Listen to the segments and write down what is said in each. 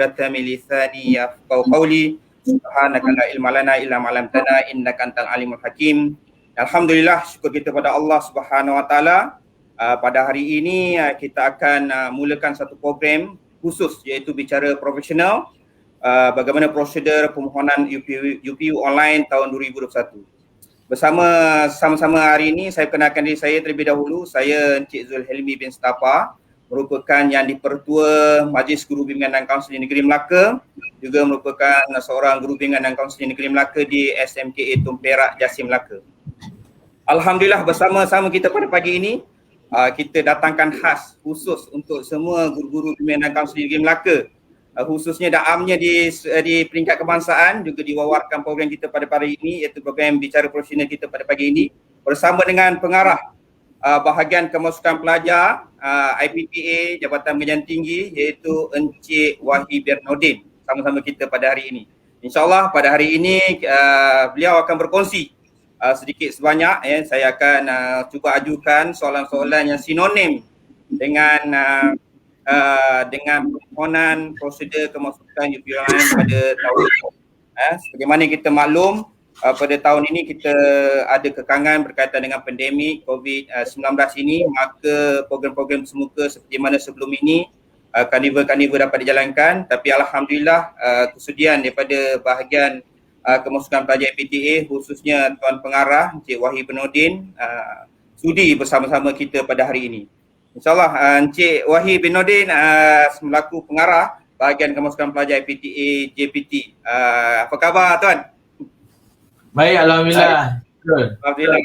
uqdatan min lisani yafqahu qawli. Subhanaka la ilma lana illa ma 'allamtana innaka antal alimul hakim. Alhamdulillah, syukur kita pada Allah Subhanahu wa taala. Pada hari ini kita akan mulakan satu program khusus iaitu bicara profesional bagaimana prosedur permohonan UPU online tahun 2021. Sama-sama hari ini saya kenalkan diri saya terlebih dahulu. Saya Encik Zulhelmi bin Stapa, merupakan yang di-Pertua Majlis Guru Bimbingan dan Kaunseling Negeri Melaka, juga merupakan seorang guru bimbingan dan kaunseling Negeri Melaka di SMKA Tun Perak, Jasim Melaka. Alhamdulillah, bersama-sama kita pada pagi ini kita datangkan khas khusus untuk semua guru-guru bimbingan dan kaunseling Negeri Melaka, khususnya daamnya di peringkat kebangsaan, juga diwawarkan program kita pada pagi ini iaitu program bicara profesional kita pada pagi ini bersama dengan pengarah bahagian kemasukan pelajar IPTA Jabatan Pengajian Tinggi iaitu Encik Wahid Bernodin, sama-sama kita pada hari ini. InsyaAllah pada hari ini beliau akan berkongsi sedikit sebanyak. Saya akan cuba ajukan soalan-soalan yang sinonim dengan permohonan prosedur kemasukan UPU online pada tahun ini. Sebagaimana kita maklum, pada tahun ini kita ada kekangan berkaitan dengan pandemik COVID-19 ini, maka program-program semuka seperti mana sebelum ini karnival-karnival dapat dijalankan, tapi alhamdulillah kesudian daripada bahagian kemasukan pelajar IPTA khususnya Tuan Pengarah Encik Wahid Bernodin sudi bersama-sama kita pada hari ini. InsyaAllah Encik Wahid Bernodin selaku pengarah bahagian kemasukan pelajar IPTA JPT. Apa khabar Tuan? Baik, Alhamdulillah. Alhamdulillah.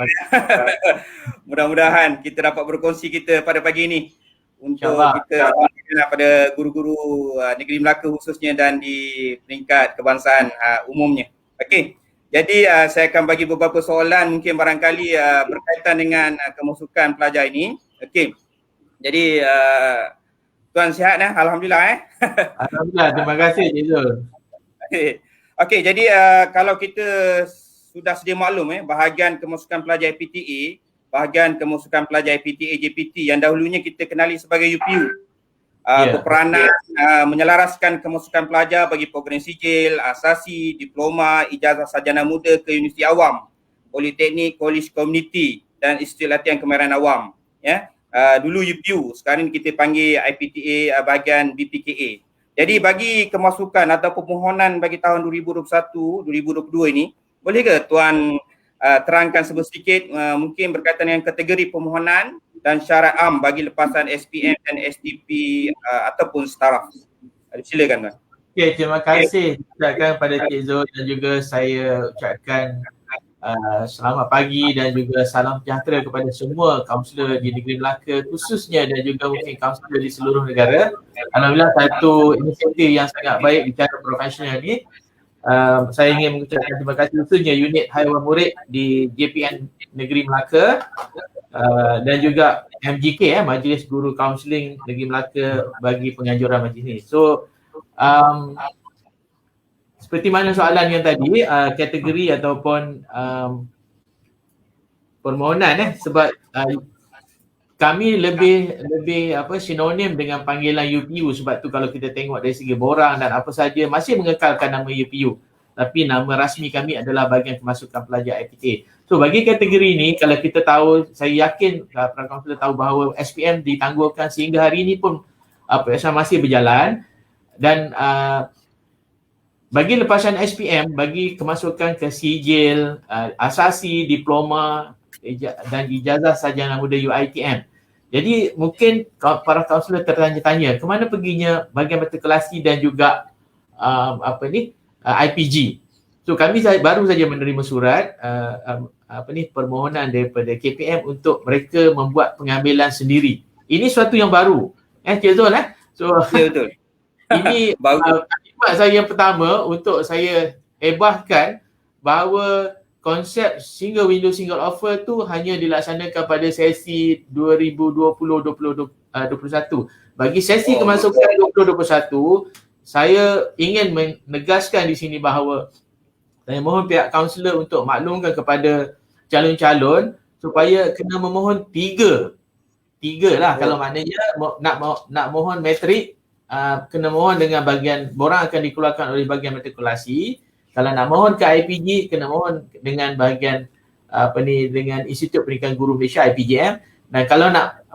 Mudah-mudahan kita dapat berkongsi kita pada pagi ini untuk kita pada guru-guru Negeri Melaka khususnya dan di peringkat kebangsaan umumnya. Okey. Jadi saya akan bagi beberapa soalan mungkin barangkali berkaitan dengan kemasukan pelajar ini. Okey. Jadi Tuan sihat Alhamdulillah Alhamdulillah, terima kasih Cik Zul. Okey, jadi kalau kita sudah sedia maklum bahagian kemasukan pelajar IPTA, bahagian kemasukan pelajar IPTA JPT yang dahulunya kita kenali sebagai UPU, berperanan menyelaraskan kemasukan pelajar bagi program sijil, asasi, diploma, ijazah sarjana muda ke universiti awam, politeknik, college community dan Institut Latihan Kemahiran Awam. Dulu UPU, sekarang kita panggil IPTA bahagian BPKA. Jadi bagi kemasukan atau permohonan bagi tahun 2021-2022 ini, boleh ke Tuan terangkan sedikit mungkin berkaitan dengan kategori permohonan dan syarat am bagi lepasan SPM dan SDP ataupun staraf. Silakan Tuan. Okey, terima kasih ucapkan pada Cik Zul dan juga saya ucapkan selamat pagi dan juga salam sejahtera kepada semua kaunselor di Negeri Melaka khususnya dan juga mungkin kaunselor di seluruh negara. Alhamdulillah, satu inisiatif yang sangat baik bicara profesional ni. Saya ingin mengucapkan terima kasih khususnya unit Haiwan Murid di JPN Negeri Melaka dan juga MGK Majlis Guru Kaunseling Negeri Melaka bagi penganjuran majlis ini. So seperti mana soalan yang tadi, kategori ataupun permohonan sebab kami lebih sinonim dengan panggilan UPU, sebab tu kalau kita tengok dari segi borang dan apa saja masih mengekalkan nama UPU, tapi nama rasmi kami adalah bahagian kemasukan pelajar IPTA. So bagi kategori ini, kalau kita tahu, saya yakin para kaunselor tahu bahawa SPM ditangguhkan sehingga hari ini pun masih berjalan, dan bagi lepasan SPM, bagi kemasukan ke sijil, asasi, diploma dan ijazah sarjana muda UiTM. Jadi mungkin para kaunselor tertanya-tanya ke mana perginya bahagian matrikulasi dan juga IPG. So kami baru saja menerima surat permohonan daripada KPM untuk mereka membuat pengambilan sendiri. Ini suatu yang baru. Cik Zul So betul. Ini khidmat saya yang pertama untuk saya hebahkan bahawa konsep single window single offer tu hanya dilaksanakan pada sesi 2020-2021. Bagi sesi kemasukan 2021, saya ingin menegaskan di sini bahawa saya mohon pihak kaunselor untuk maklumkan kepada calon-calon supaya kena memohon tiga lah. Kalau maknanya nak mohon matrik, kena mohon dengan bahagian borang akan dikeluarkan oleh bahagian matrikulasi. Kalau nak mohon ke IPG kena mohon dengan bahagian dengan Institut Pendidikan Guru Malaysia IPGM. Dan kalau nak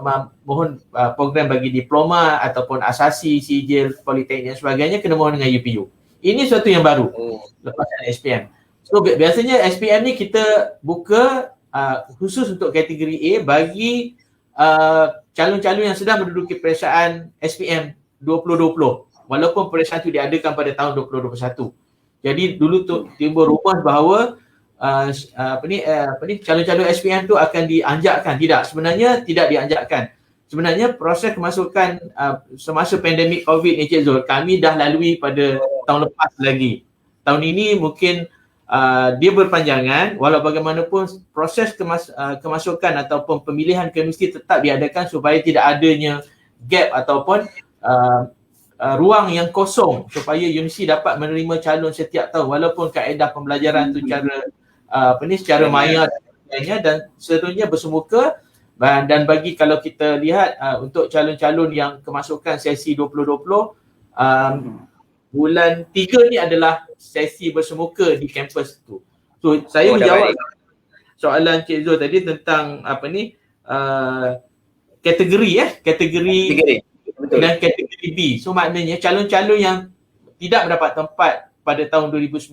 mohon program bagi diploma ataupun asasi, sijil, politeknik dan sebagainya kena mohon dengan UPU. Ini suatu yang baru lepasan SPM. So biasanya SPM ni kita buka khusus untuk kategori A bagi calon-calon yang sedang menduduki peperiksaan SPM 2020 walaupun peperiksaan itu diadakan pada tahun 2021. Jadi dulu tu timbul rumor bahawa calon-calon SPM tu akan dianjakkan. Tidak, sebenarnya tidak dianjakkan. Sebenarnya proses kemasukan semasa pandemik COVID ni Cik Zul, kami dah lalui pada tahun lepas lagi. Tahun ini mungkin dia berpanjangan, walau bagaimanapun proses kemasukan ataupun pemilihan kemesti tetap diadakan supaya tidak adanya gap ataupun ruang yang kosong supaya universiti dapat menerima calon setiap tahun walaupun kaedah pembelajaran tu secara maya dan seterusnya bersemuka. Dan bagi kalau kita lihat untuk calon-calon yang kemasukan sesi 2020 bulan 3 ni adalah sesi bersemuka di kampus tu. So saya menjawab soalan Cik Zul tadi tentang kategori dan kategori B. So maknanya calon-calon yang tidak mendapat tempat pada tahun 2019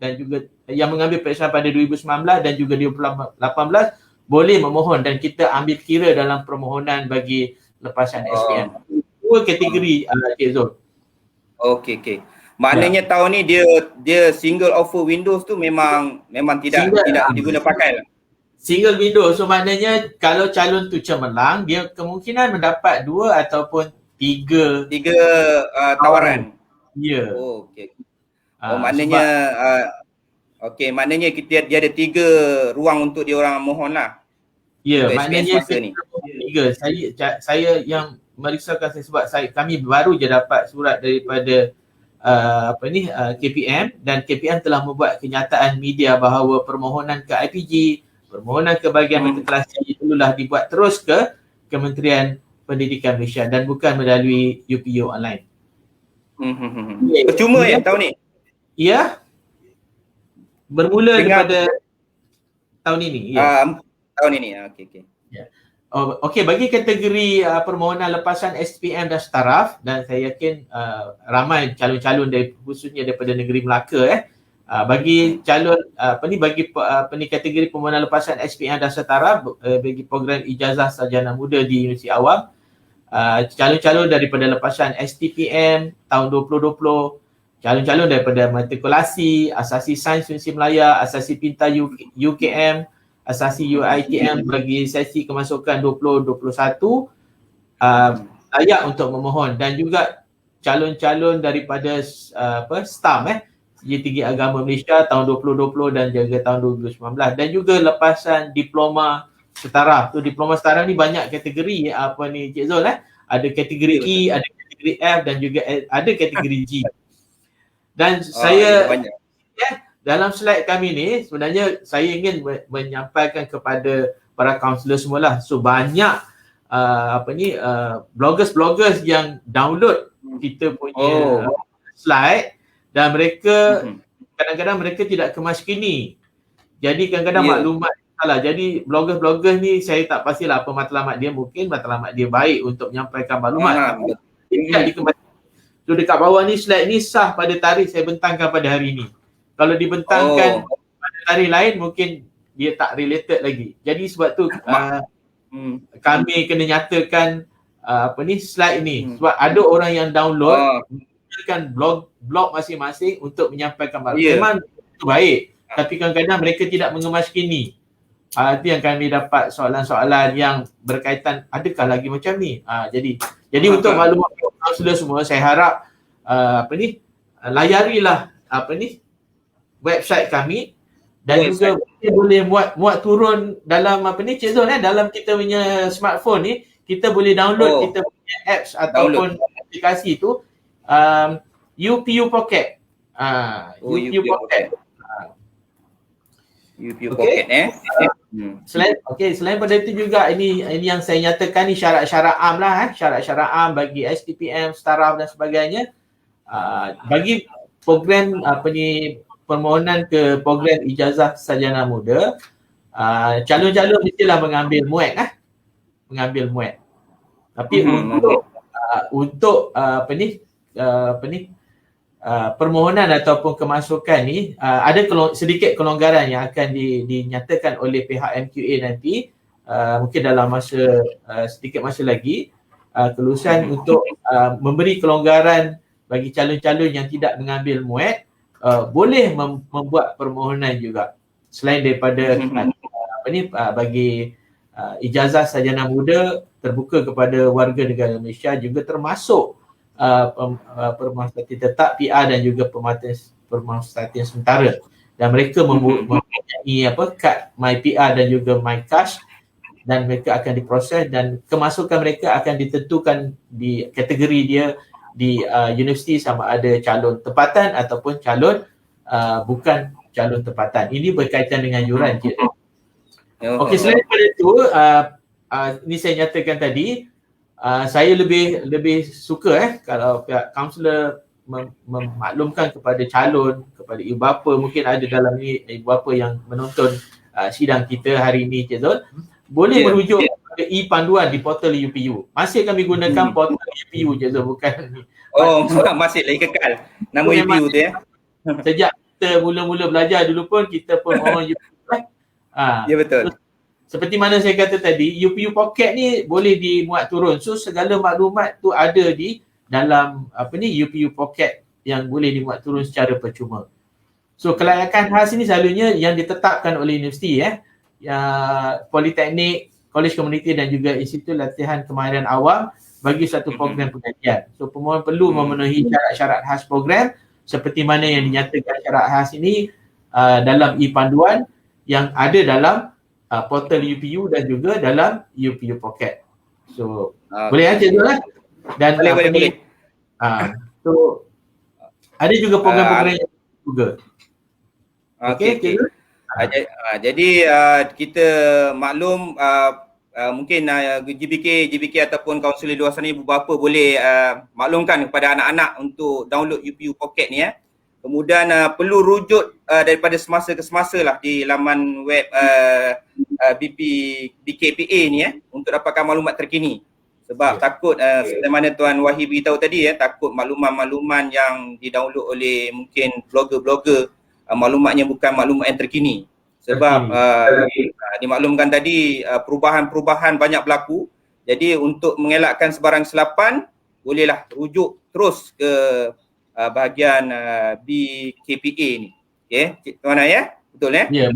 dan juga yang mengambil peperiksaan pada 2019 dan juga 2018 boleh memohon dan kita ambil kira dalam permohonan bagi lepasan SPM. Dua kategori Cik Zul. Okey. Maknanya tahun ni dia single offer Windows tu memang tidak diguna pakai lah. Single window. So maknanya kalau calon tu cemerlang, dia kemungkinan mendapat 2 ataupun 3 tawaran. Ya. Okey. Maknanya maknanya dia ada 3 ruang untuk dia orang mohon lah. Ya, maknanya 3. Saya yang merisaukan saya sebab kami baru je dapat surat daripada KPM dan KPM telah membuat kenyataan media bahawa permohonan ke IPG, permohonan ke bahagian matrikulasi perlulah dibuat terus ke Kementerian Pendidikan Malaysia dan bukan melalui UPU online. Percuma tahun ni? Ya. Bermula daripada tahun ini. Ya. Tahun ini. Okey. Ya. Okey, bagi kategori permohonan lepasan SPM dan staraf dan saya yakin ramai calon-calon khususnya daripada negeri Melaka bagi calon bagi kategori permohonan lepasan SPM dan staraf bagi program ijazah sarjana muda di Universiti Awam, calon-calon daripada lepasan STPM tahun 2020, calon-calon daripada matrikulasi, asasi sains Universiti Melaya, asasi pintar UKM, asasi UiTM bagi sesi kemasukan 2021 layak untuk memohon dan juga calon-calon daripada STAM Tinggi Agama Malaysia tahun 2020 dan juga tahun 2019 dan juga lepasan diploma setara. Tu diploma setara ni banyak kategori Cik Zul ada kategori E, ada kategori F dan juga ada kategori G. Dan saya dalam slide kami ni sebenarnya saya ingin menyampaikan kepada para kaunselor semualah. So banyak bloggers yang download kita punya slide dan mereka kadang-kadang mereka tidak kemaskini. Jadi kadang-kadang maklumat salah. Jadi bloggers ni saya tak pastilah apa matlamat dia, mungkin matlamat dia baik untuk menyampaikan maklumat. Tidak dikemaskini. So dekat bawah ni slide ni sah pada tarikh saya bentangkan pada hari ini. Kalau dibentangkan pada tarikh lain mungkin dia tak related lagi. Jadi sebab tu kami kena nyatakan slide ni. Sebab ada orang yang download menggunakan blog masing-masing untuk menyampaikan maklumat. Memang itu baik. Tapi kadang-kadang mereka tidak mengemaskini. Itu yang kami dapat soalan-soalan yang berkaitan adakah lagi macam ni. Jadi untuk maklumat kaunselor semua saya harap layarilah website kami dan juga kita boleh muat turun dalam Cik Zul dalam kita punya smartphone ni kita boleh download kita punya apps ataupun aplikasi tu UPU Pocket. UPU Pocket. UPU Okey. Pocket Selain pada itu juga ini yang saya nyatakan ni syarat-syarat am lah, syarat-syarat am bagi STPM, staraf dan sebagainya. Bagi program permohonan ke program ijazah sarjana muda, calon-calon mestilah mengambil MUET. Tapi untuk permohonan ataupun kemasukan ni ada sedikit kelonggaran yang akan dinyatakan oleh pihak MQA nanti, mungkin dalam sedikit masa lagi, kelulusan untuk memberi kelonggaran bagi calon-calon yang tidak mengambil MUET, boleh membuat permohonan juga selain daripada bagi ijazah sarjana muda terbuka kepada warga negara Malaysia, juga termasuk pemerhatian tetap PR dan juga pemerhatian sementara, dan mereka mempunyai kad My PR dan juga My Cash, dan mereka akan diproses dan kemasukan mereka akan ditentukan di kategori dia di universiti, sama ada calon tempatan ataupun calon bukan calon tempatan. Ini berkaitan dengan yuran. Okey, selain daripada itu, ini saya nyatakan tadi, saya lebih suka kalau pihak kaunselor memaklumkan kepada calon, kepada ibu bapa, mungkin ada dalam ni ibu bapa yang menonton sidang kita hari ini, Cik Zul, boleh merujuk kepada e-panduan di portal UPU. Masih kami gunakan portal UPU, Cik Zul, bukan ni. Masih lagi kekal nama UPU tu Sejak kita mula-mula belajar dulu pun kita pun orang UPU. Ya, betul. Seperti mana saya kata tadi, UPU Pocket ni boleh dimuat turun. So segala maklumat tu ada di dalam UPU Pocket yang boleh dimuat turun secara percuma. So kelayakan khas ini selalunya yang ditetapkan oleh universiti, politeknik, kolej komuniti dan juga institut latihan kemahiran awam bagi satu program pengajian. So pemohon perlu memenuhi syarat-syarat khas program seperti mana yang dinyatakan syarat khas ini dalam e-panduan yang ada dalam portal UPU dan juga dalam UPU Pocket. So boleh aja tu lah. Dan boleh. So ada juga program-program yang juga. Okey. Jadi kita maklum mungkin GBK ataupun kaunselor di luar sana, ibu bapa boleh maklumkan kepada anak-anak untuk download UPU Pocket ni Kemudian perlu rujuk daripada semasa ke semasa lah di laman web BKPA ni untuk dapatkan maklumat terkini. Sebab takut seperti mana Tuan Wahid beritahu tadi takut maklumat-maklumat yang didownload oleh mungkin blogger-blogger maklumatnya bukan maklumat yang terkini. Sebab dimaklumkan tadi perubahan-perubahan banyak berlaku. Jadi untuk mengelakkan sebarang kesilapan, bolehlah rujuk terus ke bahagian BKPA ni. Okey, Tuan betul Ya.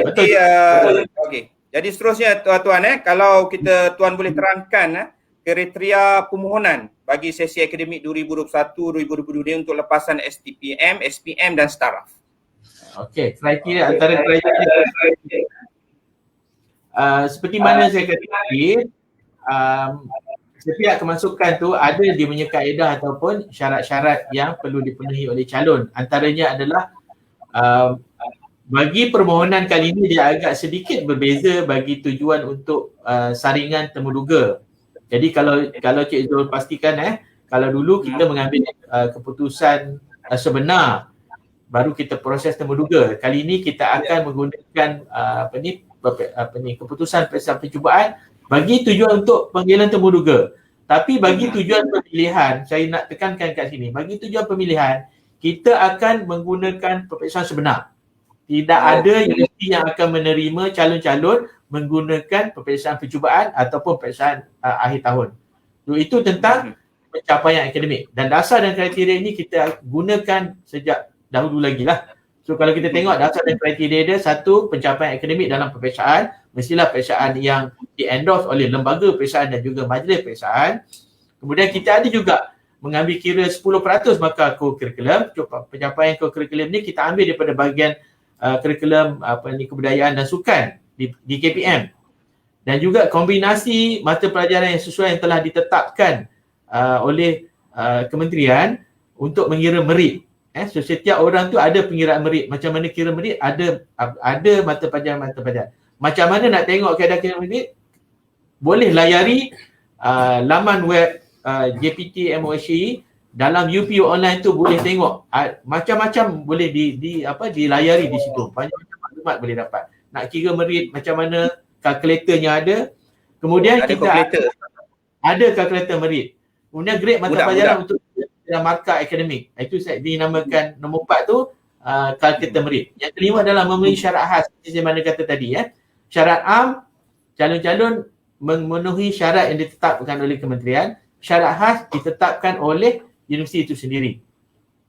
Betul. Okey. Jadi seterusnya tuan-tuan kalau tuan boleh terangkan kriteria permohonan bagi sesi akademik 2021-2022 untuk lepasan STPM, SPM dan staraf. Okey, kriteria antara kriteria seperti mana saya kata tadi, setiap kemasukan tu ada dia punya kaedah ataupun syarat-syarat yang perlu dipenuhi oleh calon. Antaranya adalah bagi permohonan kali ini dia agak sedikit berbeza bagi tujuan untuk saringan temuduga. Jadi kalau Cik Zul pastikan kalau dulu kita mengambil keputusan sebenar baru kita proses temuduga. Kali ini kita akan menggunakan keputusan pemeriksaan percubaan bagi tujuan untuk panggilan temuduga. Tapi bagi tujuan pemilihan, saya nak tekankan kat sini, bagi tujuan pemilihan, kita akan menggunakan peperiksaan sebenar. Tidak ada universiti yang akan menerima calon-calon menggunakan peperiksaan percubaan ataupun peperiksaan akhir tahun. Itu tentang pencapaian akademik. Dan dasar dan kriteria ini kita gunakan sejak dahulu lagi lah. So kalau kita tengok dasar dan kriteria dia, satu, pencapaian akademik dalam peperiksaan, mestilah peperiksaan yang di-endorse oleh lembaga peperiksaan dan juga majlis peperiksaan. Kemudian kita ada juga mengambil kira 10% markah co-curriculum. Pencapaian co-curriculum ni kita ambil daripada bahagian kurikulum kebudayaan dan sukan di KPM. Dan juga kombinasi mata pelajaran yang sesuai yang telah ditetapkan oleh kementerian untuk mengira merit. So setiap orang tu ada pengiraan merit. Macam mana kira merit? Ada mata pelajaran. Macam mana nak tengok keadaan kira merit? Boleh layari laman web JPT MOHE. Dalam UPU online tu boleh tengok macam-macam boleh dilayari di situ. Banyak-banyak maklumat boleh dapat. Nak kira merit macam mana, kalkulatornya ada. Kemudian Ada kita ada kalkulator merit. Kemudian grade mata pelajaran untuk markah akademik. Itu saya dinamakan nombor 4 tu kalkulator merit. Yang kelima adalah memenuhi syarat khas seperti mana kata tadi Syarat am, calon-calon memenuhi syarat yang ditetapkan oleh kementerian. Syarat khas ditetapkan oleh universiti itu sendiri.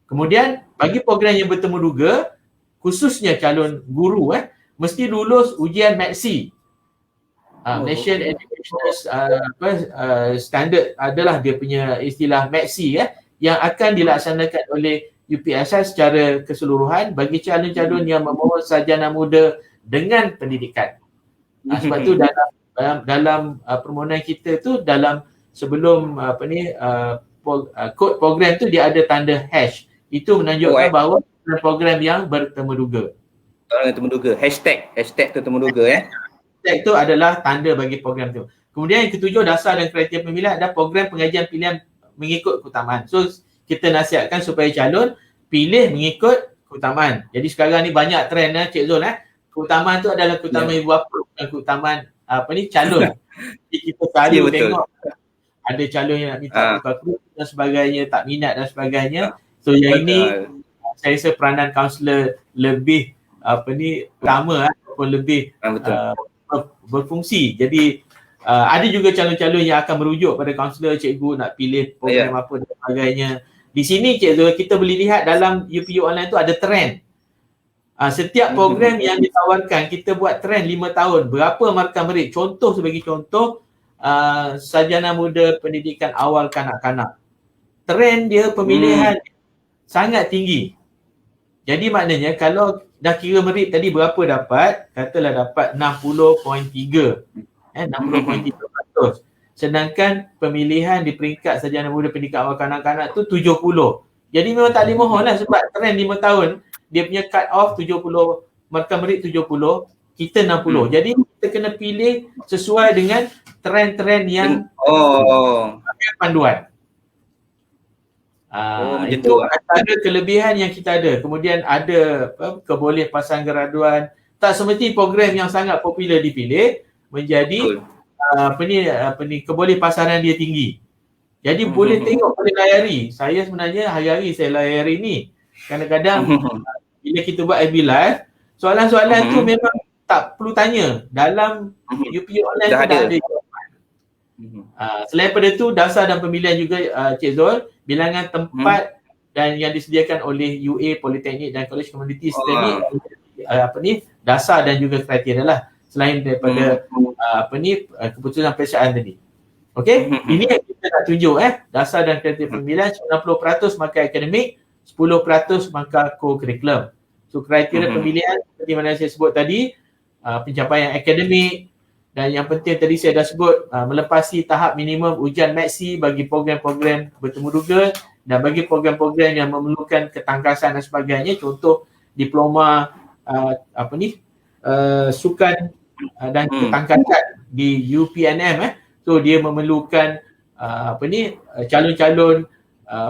Kemudian bagi program yang bertemu duga, khususnya calon guru mesti lulus ujian MATC. National Educational Standard adalah dia punya istilah MATC yang akan dilaksanakan oleh UPSS secara keseluruhan bagi calon-calon yang memohon sarjana muda dengan pendidikan. Sebab tu dalam permohonan kita tu dalam sebelum kod program tu dia ada tanda hash. Itu menunjukkan bahawa program yang bertemu duga. Bertemu duga. Hashtag bertemu duga Hashtag tu adalah tanda bagi program tu. Kemudian yang ketujuh, dasar dan kriteria pemilihan ada program pengajian pilihan mengikut keutamaan. So kita nasihatkan supaya calon pilih mengikut keutamaan. Jadi sekarang ni banyak trend Cik Zul keutamaan tu adalah keutamaan ibu bapa dan keutamaan calon. Jadi kita selalu tengok ada calon yang nak minta buka dan sebagainya, tak minat dan sebagainya. So yang ini saya rasa peranan kaunselor lebih utama ataupun lebih berfungsi. Jadi ada juga calon-calon yang akan merujuk pada kaunselor, cikgu nak pilih program apa dan sebagainya. Di sini Cik Zul, kita boleh lihat dalam UPU online tu ada trend. Setiap program yang ditawarkan, kita buat trend 5 tahun. Berapa markah merit? Sebagai contoh, sarjana muda pendidikan awal kanak-kanak. Trend dia pemilihan sangat tinggi. Jadi maknanya kalau dah kira merit tadi berapa dapat? Katalah dapat 60.3. 60.3%. Sedangkan pemilihan di peringkat sarjana muda pendidikan awal kanak-kanak tu 70. Jadi memang tak boleh mohon sebab trend 5 tahun dia punya cut off 70, markah merit 70, kita 60. Jadi kita kena pilih sesuai dengan trend-trend yang panduan. Itu ada kelebihan yang kita ada. Kemudian ada keboleh pasangan graduan. Tak semesti program yang sangat popular dipilih menjadi keboleh pasaran dia tinggi. Jadi boleh tengok, boleh layari. Saya sebenarnya hari-hari saya layari ni. Kadang-kadang bila kita buat FB Live, soalan-soalan tu memang tak perlu tanya. Dalam UPU online dah ada jawapan. Selain daripada tu, dasar dan pemilihan juga Cik Zul, bilangan tempat dan yang disediakan oleh UA, Politeknik dan College Community Study, dasar dan juga kriteria lah. Selain daripada keputusan peperiksaan tadi. Okey, ini yang kita nak tunjuk dasar dan kriteria pemilihan 90% markah akademik, 10% markah co-curriculum. So kriteria pemilihan seperti mana saya sebut tadi, pencapaian akademik, dan yang penting tadi saya dah sebut melepasi tahap minimum ujian MATC bagi program-program bertemu duga, dan bagi program-program yang memerlukan ketangkasan dan sebagainya, contoh diploma sukan dan ketangkasan di UPNM so dia memerlukan calon-calon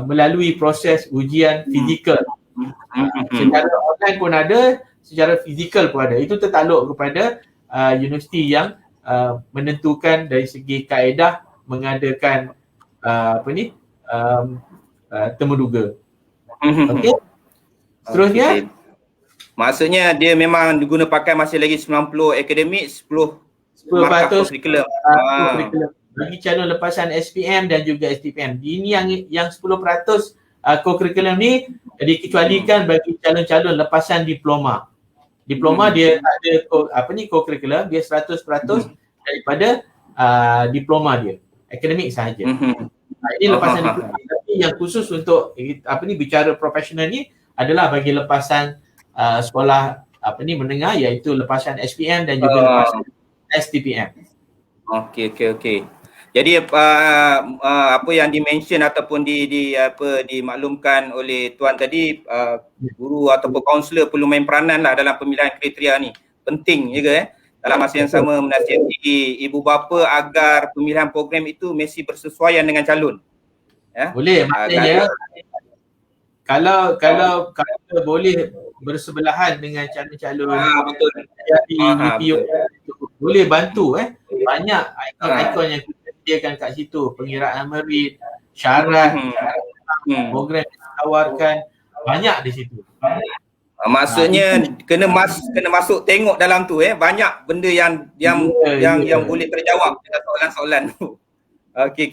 melalui proses ujian fizikal. Secara online pun ada, secara fizikal pun ada. Itu tertakluk kepada universiti yang menentukan dari segi kaedah mengadakan temu duga. Okey. Seterusnya maksudnya dia memang guna pakai masih lagi 90 akademik, 10% curriculum. Bagi calon lepasan SPM dan juga STPM. Ini yang 10% co-curriculum ni dikecualikan bagi calon-calon lepasan diploma. Diploma dia tak ada co-curriculum, dia 100% daripada diploma dia. Akademik sahaja. Ini lepasan diploma. Tapi yang khusus untuk bicara profesional ni adalah bagi lepasan sekolah menengah, iaitu lepasan SPM dan juga lepasan STPM. Okey. Jadi apa yang dimention ataupun dimaklumkan oleh tuan tadi, guru ataupun kaunselor perlu main peranan lah dalam pemilihan kriteria ni. Penting juga dalam masa yang sama menasihati ibu bapa agar pemilihan program itu mesti bersesuaian dengan calon. Ya. Boleh, maknanya kalau boleh bersebelahan dengan calon-calon betul. jadi UPU boleh bantu banyak ikon-ikon yang kita sediakan kat situ, pengiraan merit, syarat, program yang ditawarkan banyak di situ. Maksudnya kena masuk tengok dalam tu banyak benda yang boleh terjawab dengan soalan-soalan tu. Okey.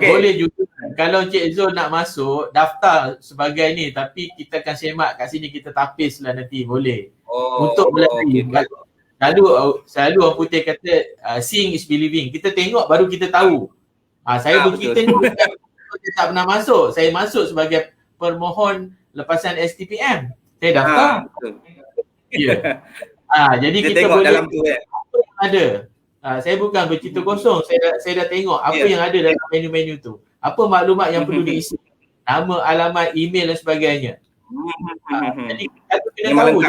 Boleh juga kalau Cik Zul nak masuk daftar sebagai ni, tapi kita akan semak kat sini, kita tapis lah nanti, boleh. Untuk melalui selalu orang putih kata seeing is believing. Kita tengok baru kita tahu. Saya bercerita ni saya tak pernah masuk. Saya masuk sebagai permohon lepasan STPM. Saya daftar. Ya. Jadi kita boleh dalam tu apa yang ada. Saya bukan bercerita kosong. Saya dah tengok apa yang ada dalam menu-menu tu. Apa maklumat yang perlu diisi. Nama, alamat, email dan sebagainya. Jadi kita kena tahu.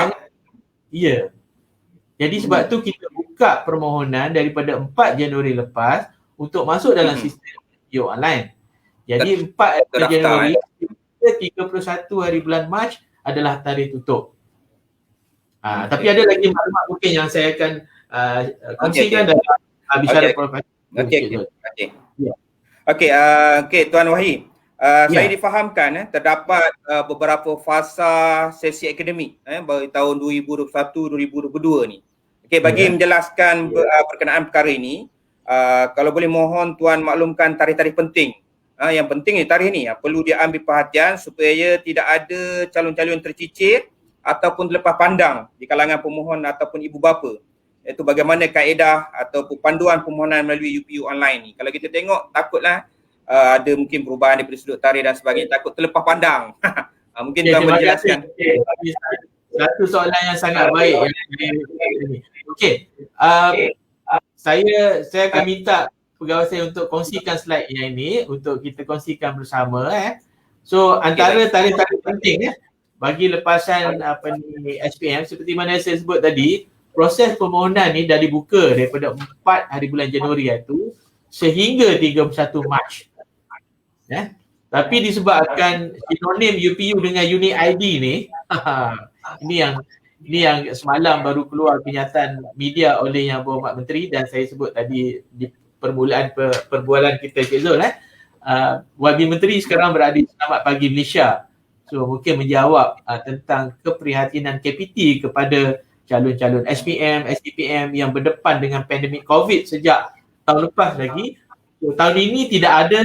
Jadi sebab tu kita buka permohonan daripada 4 Januari lepas untuk masuk dalam sistem UPU online. Jadi 4 Januari 31 hari bulan Mac adalah tarikh tutup. Tapi ada lagi maklumat mungkin yang saya akan kongsikan dalam bicara profesi. Okey, Tuan Wahid. Saya difahamkan terdapat beberapa fasa sesi akademik tahun 2021-2022 ni. Okey, bagi menjelaskan berkenaan perkara ini, kalau boleh mohon Tuan maklumkan tarikh-tarikh penting. Yang penting ni tarikh ni perlu diambil perhatian supaya tidak ada calon-calon tercicir ataupun terlepas pandang di kalangan pemohon ataupun ibu bapa. Iaitu bagaimana kaedah ataupun panduan permohonan melalui UPU online ni. Kalau kita tengok takutlah ada mungkin perubahan daripada sudut tarikh dan sebagainya, takut terlepas pandang. Mungkin Tuan boleh jelaskan. Satu soalan yang sangat baik. Okey. Saya akan minta pegawai saya untuk kongsikan slide yang ini untuk kita kongsikan bersama. So antara tarikh-tarikh penting bagi lepasan SPM seperti mana saya sebut tadi, proses permohonan ni dah dibuka daripada 4 hari bulan Januari itu sehingga 31 Mac. Tapi disebabkan sinonim UPU dengan Unit ID ni, ini yang semalam baru keluar kenyataan media oleh Yang Berhormat Menteri dan saya sebut tadi di permulaan perbualan kita Cik Zul. YB Menteri sekarang berada di Selamat Pagi Malaysia. So mungkin menjawab tentang keprihatinan KPT kepada calon-calon SPM, STPM yang berdepan dengan pandemik COVID sejak tahun lepas lagi. So, tahun ini tidak ada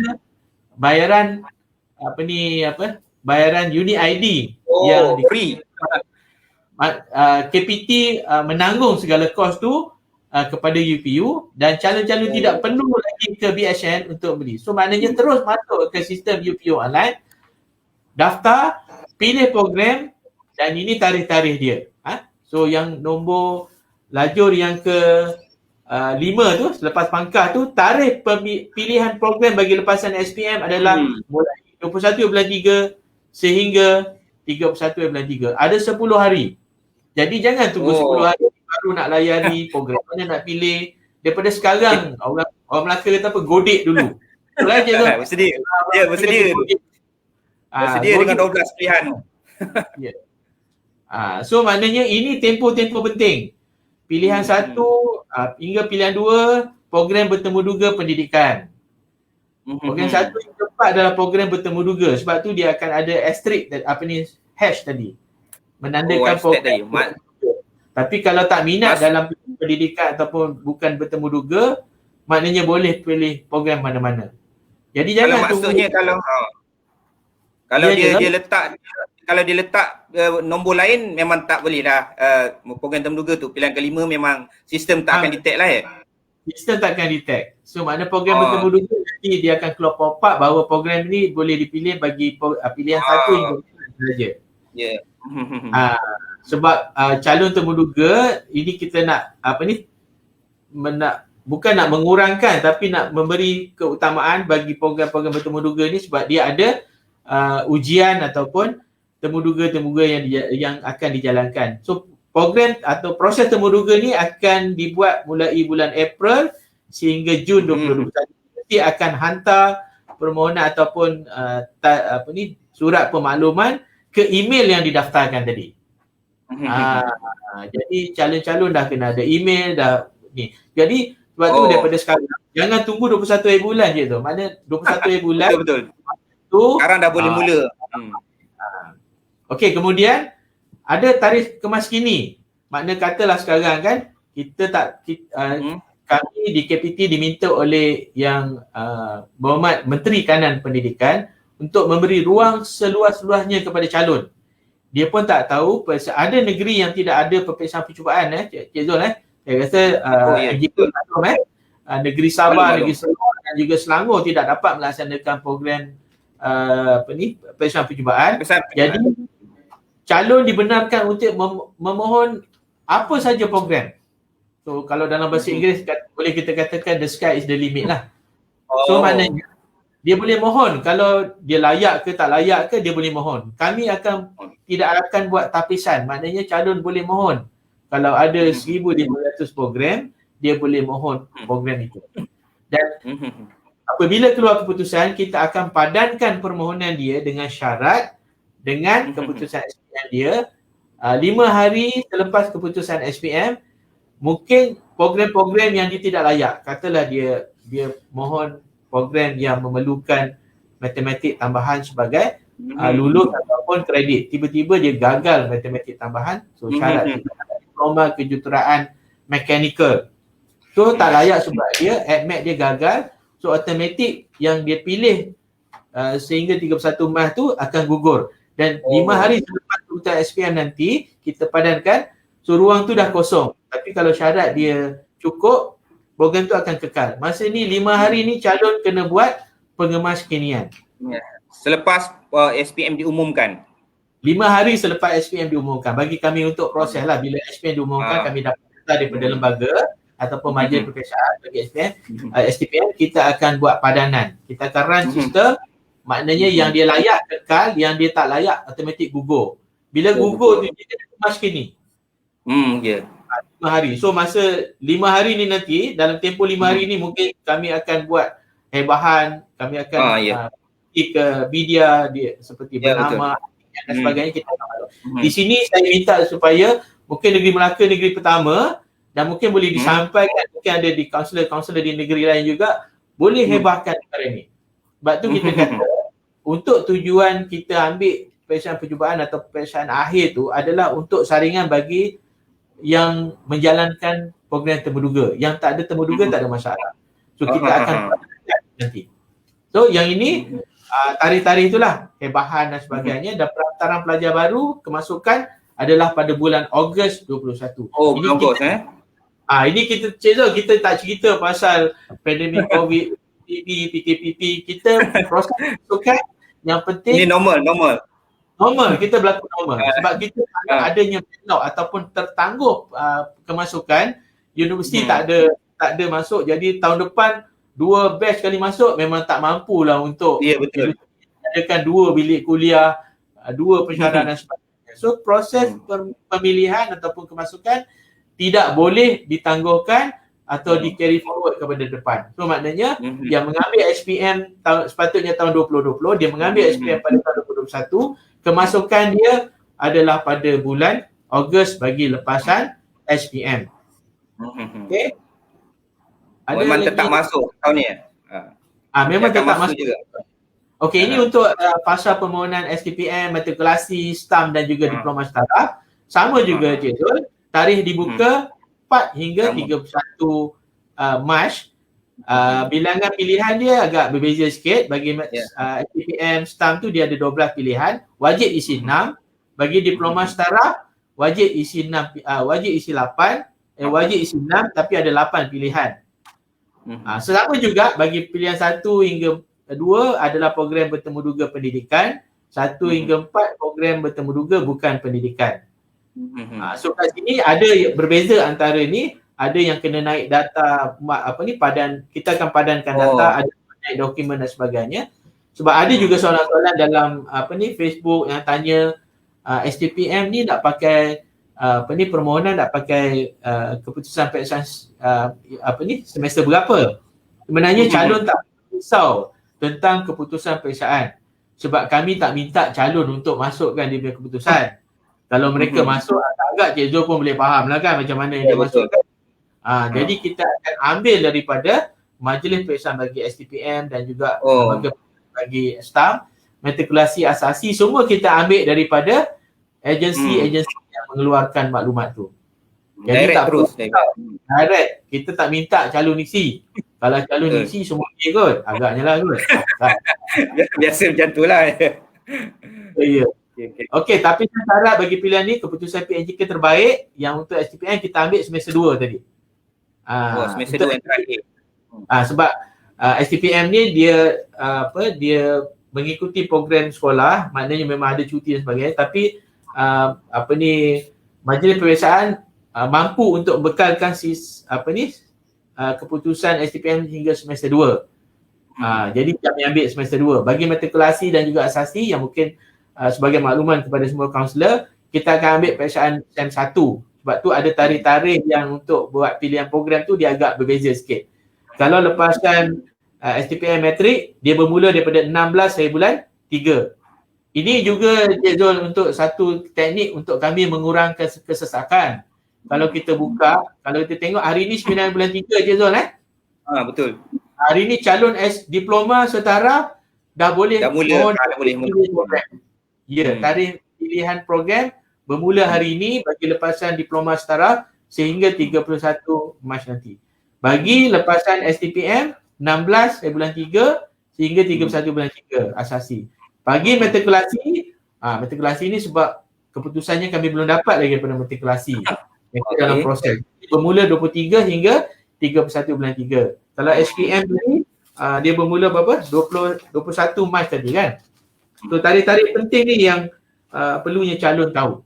bayaran bayaran Unit ID yang free. KPT menanggung segala kos tu kepada UPU dan calon-calon tidak perlu lagi ke BSN untuk beli. So maknanya terus masuk ke sistem UPU online, daftar, pilih program dan ini tarikh-tarikh dia. So yang nombor lajur yang ke 5 tu, selepas pangkah tu, tarikh pilihan program bagi lepasan SPM adalah mulai 21 bulan 3 sehingga 31 bulan 3. Ada 10 hari. Jadi jangan tunggu 10 hari baru nak layari program mana nak pilih. Daripada sekarang orang Melaka kata apa, godek dulu. Bersedia. Bersedia dengan 12 pilihan. So maknanya ini tempoh-tempoh penting. Pilihan 1 hingga pilihan 2 program bertemu duga pendidikan. Program 1 hingga 4 adalah program bertemu duga. Sebab tu dia akan ada asterisk hash tadi. Menandakan program. Tapi kalau tak minat dalam pendidikan ataupun bukan bertemu duga, maknanya boleh pilih program mana-mana. Jadi jangan maksudnya kalau dia letak nombor lain memang tak boleh dah program terduga tu. Pilihan kelima memang sistem tak akan detect lah Sistem tak akan detect. So makna program bertemu duga nanti dia akan keluar pop-up bahawa program ni boleh dipilih bagi pilihan 1 hingga 4 saja. Sebab calon terduga ini kita nak bukan nak mengurangkan tapi nak memberi keutamaan bagi program-program bertemu duga ni sebab dia ada ujian ataupun temuduga-temuduga yang akan dijalankan. So program atau proses temuduga ni akan dibuat mulai bulan April sehingga Jun 2021. Nanti akan hantar permohonan ataupun surat pemakluman ke email yang didaftarkan tadi. Jadi calon-calon dah kena ada email dah ni. Jadi sebab tu daripada sekarang jangan tunggu 21 hari bulan je tu. Maknanya 21 hari bulan betul. Tu sekarang dah boleh mula. Okey, kemudian ada tarikh kemas kini. Makna katalah sekarang kan kami di KPT diminta oleh yang Berhormat Menteri Kanan Pendidikan untuk memberi ruang seluas-luasnya kepada calon. Dia pun tak tahu ada negeri yang tidak ada peperiksaan percubaan Cik Zul saya rasa negeri Sabah, negeri Selangor dan juga Selangor tidak dapat melaksanakan program peperiksaan percubaan. Jadi calon dibenarkan untuk memohon apa saja program. So kalau dalam bahasa Inggeris boleh kita katakan the sky is the limit lah. So maknanya dia boleh mohon kalau dia layak ke tak layak ke dia boleh mohon. Kami tidak akan buat tapisan. Maknanya calon boleh mohon. Kalau ada 1,500 program, dia boleh mohon program itu. Dan apabila keluar keputusan, kita akan padankan permohonan dia dengan syarat dengan keputusan SPM dia 5 hari selepas keputusan SPM. Mungkin program-program yang dia tidak layak, katalah dia mohon program yang memerlukan matematik tambahan sebagai lulus ataupun kredit, tiba-tiba dia gagal matematik tambahan, so syarat diploma kejuruteraan mechanical, so tak layak sebab dia ADMAT dia gagal, so automatik yang dia pilih sehingga 31 Mac tu akan gugur. Dan 5 hari selepas keputusan SPM nanti kita padankan, so ruang tu dah kosong. Tapi kalau syarat dia cukup, program tu akan kekal. Masa ni 5 hari ni calon kena buat pengemas kinian. Selepas SPM diumumkan. 5 hari selepas SPM diumumkan. Bagi kami untuk proses lah. Bila SPM diumumkan, kami dapat data daripada lembaga ataupun majlis peperiksaan bagi STPM, kita akan buat padanan. Kita akan run sistem. Maknanya yang dia layak kekal, yang dia tak layak automatik gugur. Bila gugur tu dia kena kemas kini. 5 hari. So masa 5 hari ni nanti, dalam tempoh 5 hari ni mungkin kami akan buat hebahan, kami akan pergi ke media dia, seperti bernama dan sebagainya. Kita di sini saya minta supaya mungkin negeri Melaka negeri pertama dan mungkin boleh disampaikan, mungkin ada di kaunselor-kaunselor di negeri lain juga boleh hebahkan perkara ni. Sebab tu kita kata untuk tujuan kita ambil peperiksaan percubaan atau peperiksaan akhir tu adalah untuk saringan bagi yang menjalankan program temuduga. Yang tak ada temuduga tak ada masalah. So kita akan nanti. So yang ini tarikh-tarikh itulah hebahan dan sebagainya, dan pendaftaran pelajar baru kemasukan adalah pada bulan Ogos 21. Ini Ogos ini kita tak cerita pasal pandemik COVID, PKPP, kita proses kemasukan yang penting ini normal, kita berlaku normal. Sebab kita adanya backlog ataupun tertangguh kemasukan, universiti tak ada masuk, jadi tahun depan 2 batch kali masuk memang tak mampulah untuk adakan 2 bilik kuliah, 2 pensyaratan dan sebagainya. So proses pemilihan ataupun kemasukan tidak boleh ditangguhkan atau di carry forward kepada depan. So maknanya yang mengambil SPM sepatutnya tahun 2020, dia mengambil SPM pada tahun 2021, kemasukan dia adalah pada bulan Ogos bagi lepasan SPM. Okey. Memang tetap masuk tahun ni. Memang tetap masuk juga. Okey, ini untuk fasa permohonan STPM, matrikulasi, STAM dan juga diploma startup. Sama juga Cik Zul, tarikh dibuka 4 hingga 31 Mac. Bilangan pilihan dia agak berbeza sikit. Bagi STPM STAM tu dia ada 12 pilihan, wajib isi 6. Bagi diploma setara wajib isi 6, wajib isi 8, wajib isi 6 tapi ada 8 pilihan. Sama juga bagi pilihan 1 hingga 2 adalah program bertemu duga pendidikan, 1 hingga 4 program bertemu duga bukan pendidikan. So kat sini ada berbeza antara ni, ada yang kena naik data kita akan padankan data, ada naik dokumen dan sebagainya. Sebab ada juga soalan-soalan dalam Facebook yang tanya STPM ni nak pakai permohonan nak pakai keputusan peperiksaan semester berapa. Sebenarnya calon tak risau tentang keputusan peperiksaan sebab kami tak minta calon untuk masukkan dia punya keputusan. Kalau mereka masuk agak-agak Cik Zul pun boleh faham lah kan macam mana yang dia masukkan. Jadi kita akan ambil daripada majlis peperiksaan bagi STPM dan juga bagi staff, matrikulasi asasi, semua kita ambil daripada agensi-agensi yang mengeluarkan maklumat tu. Jadi direct terus. Direct. Kita tak minta calon isi. Kalau calon isi semua okey kot. Agaknya lah kot. Biasa macam tu lah. Ya. Okey, tapi saya harap bagi pilihan ni keputusan PNJK terbaik yang untuk STPM kita ambil semester 2 tadi. Semester 2 yang terakhir. Sebab STPM ni dia mengikuti program sekolah, maknanya memang ada cuti dan sebagainya, tapi majlis peperiksaan mampu untuk bekalkan keputusan STPM hingga semester 2. Jadi kami ambil semester 2. Bagi matrikulasi dan juga asasi yang mungkin sebagai makluman kepada semua kaunselor, kita akan ambil peperiksaan SEM 1. Sebab tu ada tarikh-tarikh yang untuk buat pilihan program tu dia agak berbeza sikit. Kalau lepaskan STPM matrik, dia bermula daripada 16 hari bulan 3. Ini juga Cik Zul untuk satu teknik untuk kami mengurangkan kesesakan. Kalau kita buka, kalau kita tengok hari ni 9 bulan 3 Cik Zul Betul. Hari ni calon diploma setara dah boleh mula. Ya, tarikh pilihan program bermula hari ini bagi lepasan diploma setara sehingga 31 Mac nanti. Bagi lepasan STPM 16 bulan 3 sehingga 31 bulan 3 asasi. Bagi matrikulasi ni sebab keputusannya kami belum dapat lagi daripada matrikulasi. Itu dalam proses. Bermula 23 hingga 31 bulan 3. Kalau SPM ni dia bermula berapa? 21 Mac tadi kan. So tarikh-tarikh penting ni yang perlunya calon tahu.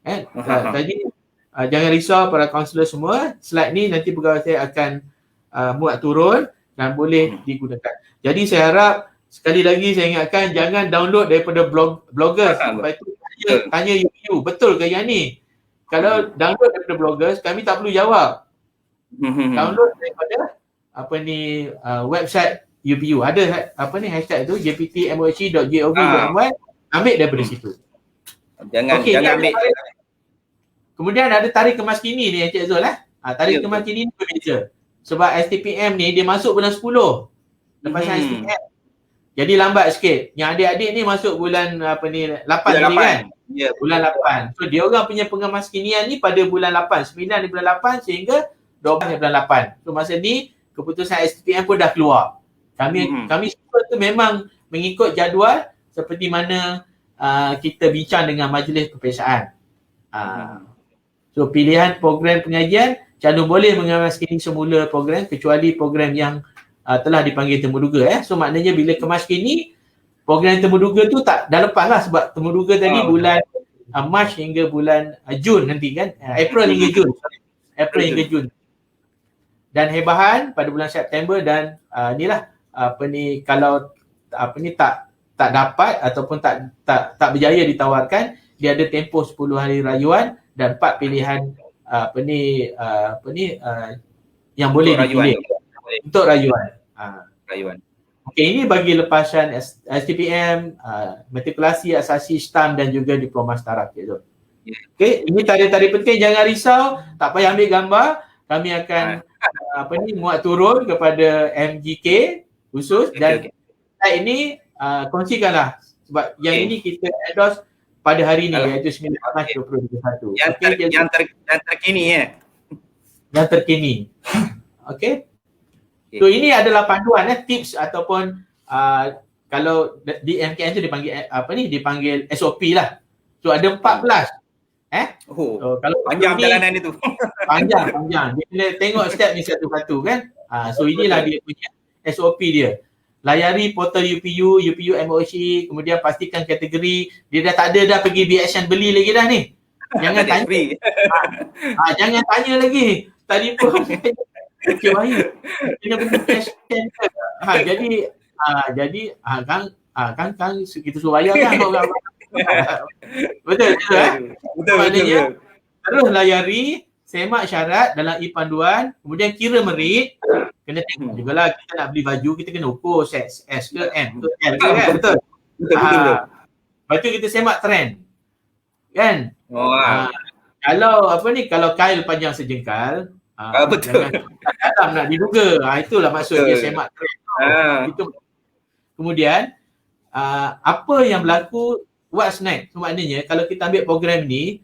Tadi jangan risau para kaunselor semua, slide ni nanti pegawai saya akan muat turun dan boleh digunakan. Jadi saya harap sekali lagi saya ingatkan jangan download daripada bloggers. Lepas itu tanya UPU, betul ke yang ni? Kalau download daripada bloggers, kami tak perlu jawab. Download daripada website UPU. Ada hashtag tu jptmoc.gov.my, ambil daripada situ. Jangan ambil. Kemudian ada tarikh kemas kini ni Encik Zul tarikh kemas kini ni berbeza. Sebab STPM ni dia masuk bulan 10. Lepasan STPM. Jadi lambat sikit. Yang adik-adik ni masuk bulan 8 tadi kan? Ya, bulan 8. So dia orang punya pengemas-kinian ni pada bulan 8, 9 di bulan 8 sehingga 12 di bulan 8. So masa ni keputusan STPM pun dah keluar. Kami semua tu memang mengikut jadual seperti mana kita bincang dengan majlis peperiksaan. So pilihan program pengajian, calon boleh mengemas-kini semula program kecuali program yang telah dipanggil temuduga. So maknanya bila kemas kini, program temuduga tu dah lepas lah sebab temuduga tadi bulan Mac hingga bulan Jun nanti kan. April hingga Jun. April hingga Jun. Dan hebahan pada bulan September dan kalau tak dapat ataupun tak berjaya ditawarkan, dia ada tempoh 10 hari rayuan dan 4 pilihan yang boleh dipilih untuk rayuan. Okey, ini bagi lepasan STPM, matrikulasi, asasi, STAM dan juga diploma setara. Okey, ini tarikh-tarikh penting, jangan risau, tak payah ambil gambar. Kami akan muat turun kepada MGK khusus dan ini kongsikanlah sebab yang ini kita endorse pada hari ini iaitu 9 Mac 2021. Yang terkini Yang terkini. Okey. So ini adalah panduan tips ataupun kalau di MKN tu dipanggil SOP lah. So ada 14. So, kalau panjang perjalanan itu. Panjang. Dia kena tengok step ni satu-satu kan. So inilah dia punya SOP dia. Layari portal UPU MOC, kemudian pastikan kategori. Dia dah tak ada dah pergi BSN beli lagi dah ni. Jangan tanya. Jangan tanya lagi. telefon Encik Wahyu kena beli cash center. Jadi kan kita suruh bayar kan orang. Betul maknanya terus layari, semak syarat dalam e-panduan, kemudian kira merit, kena tengok jugalah kita nak beli baju, kita kena ukur S ke M ke L ke kan. Betul. Lepas tu kita semak trend. Kan? Kalau kail panjang sejengkal, betul. Dalam nak diduga. Itulah maksud dia semak trend. Itu. Kemudian apa yang berlaku, what's next? So, maknanya kalau kita ambil program ni,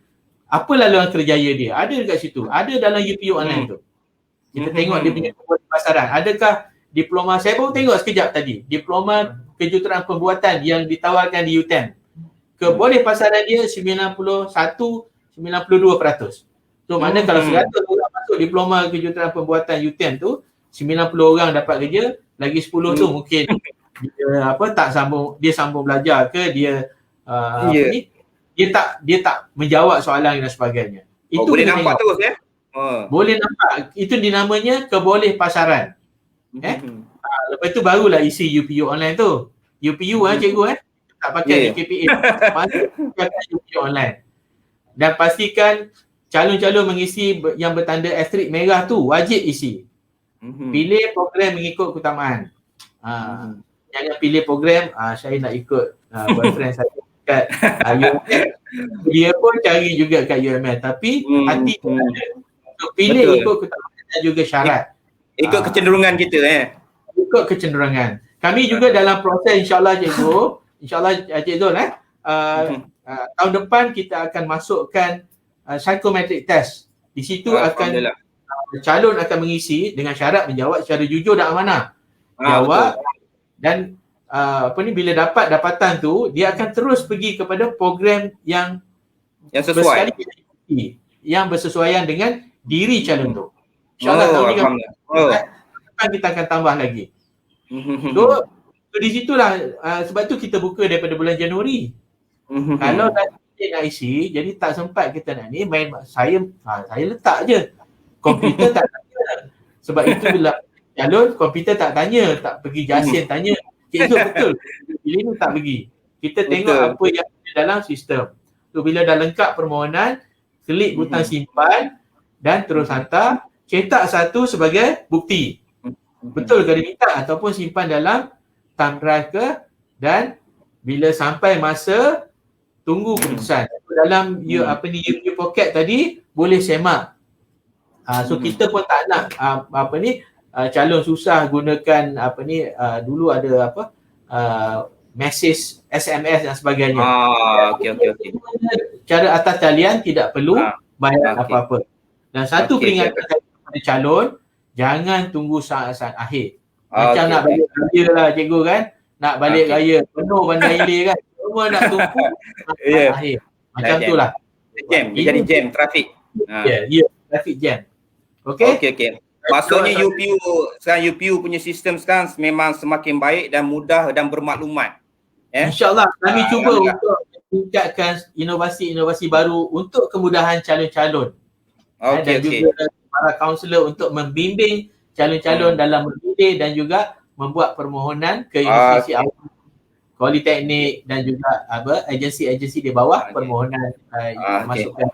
apa laluan kerjaya dia? Ada dekat situ. Ada dalam UPU online tu. Kita tengok dia punya pasaran. Adakah diploma, saya baru tengok sekejap tadi, diploma kejuruteraan pembuatan yang ditawarkan di UTM. Boleh pasaran dia 91-92%. So maknanya kalau 100 orang masuk diploma kejuruteraan pembuatan UTM tu, 90 orang dapat kerja, lagi 10 tu mungkin dia sambung belajar ke dia dia tak menjawab soalan dan sebagainya. Itu boleh nampak terus Boleh nampak. Itu dinamanya keboleh pasaran. Lepas tu barulah isi UPU online tu. UPU cikgu tak pakai KPA. Pakai UPU online. Dan pastikan calon-calon mengisi yang bertanda asterisk merah tu wajib isi. Pilih program mengikut keutamaan. Jangan pilih program saya nak ikut boyfriend saya kat UML. Dia pun cari juga kat UML, tapi hati pun ada untuk pilih ikut keutamaan dan juga syarat. Ikut kecenderungan kita Ikut kecenderungan. Kami juga dalam proses insya-Allah Cik Zul tahun depan kita akan masukkan psychometric test. Di situ akan calon akan mengisi dengan syarat menjawab secara jujur dan amanah. Jawab dan bila dapat dapatan tu, dia akan terus pergi kepada program yang sesuai, yang bersesuaian dengan diri calon tu. InsyaAllah tahun ni kita akan tambah lagi. So di situlah sebab tu kita buka daripada bulan Januari. Kalau nak isi, jadi tak sempat kita nak ni main saya letak je. Komputer tak tanya. Sebab itu bila calon komputer tak tanya, tak pergi Jasin tanya. Itu betul. Bila ni tak pergi. Kita tengok apa yang ada dalam sistem. So bila dah lengkap permohonan, klik butang simpan dan terus hantar, cetak satu sebagai bukti. Betul ke diminta ataupun simpan dalam thumb drive ke, dan bila sampai masa tunggu keputusan. Dalam UPU Pocket tadi boleh semak. So kita pun tak nak calon susah gunakan dulu ada message SMS dan sebagainya. Okey. Cara atas talian tidak perlu bayar apa-apa. Dan satu peringatan kepada calon, jangan tunggu saat-saat akhir. Macam nak balik raya lah cikgu kan. Nak balik raya, penuh bandar hilir kan. Semua nak tumpu saat akhir. Macam tu lah. Jam, jadi jam trafik. Trafik jam. Okey. Maksudnya UPU punya sistem sekarang memang semakin baik dan mudah dan bermaklumat. InsyaAllah kami cuba untuk meningkatkan inovasi-inovasi baru untuk kemudahan calon-calon. Dan juga para kaunselor untuk membimbing calon-calon dalam memilih dan juga membuat permohonan ke universiti awam, politeknik dan juga agensi-agensi di bawah permohonan masukkan.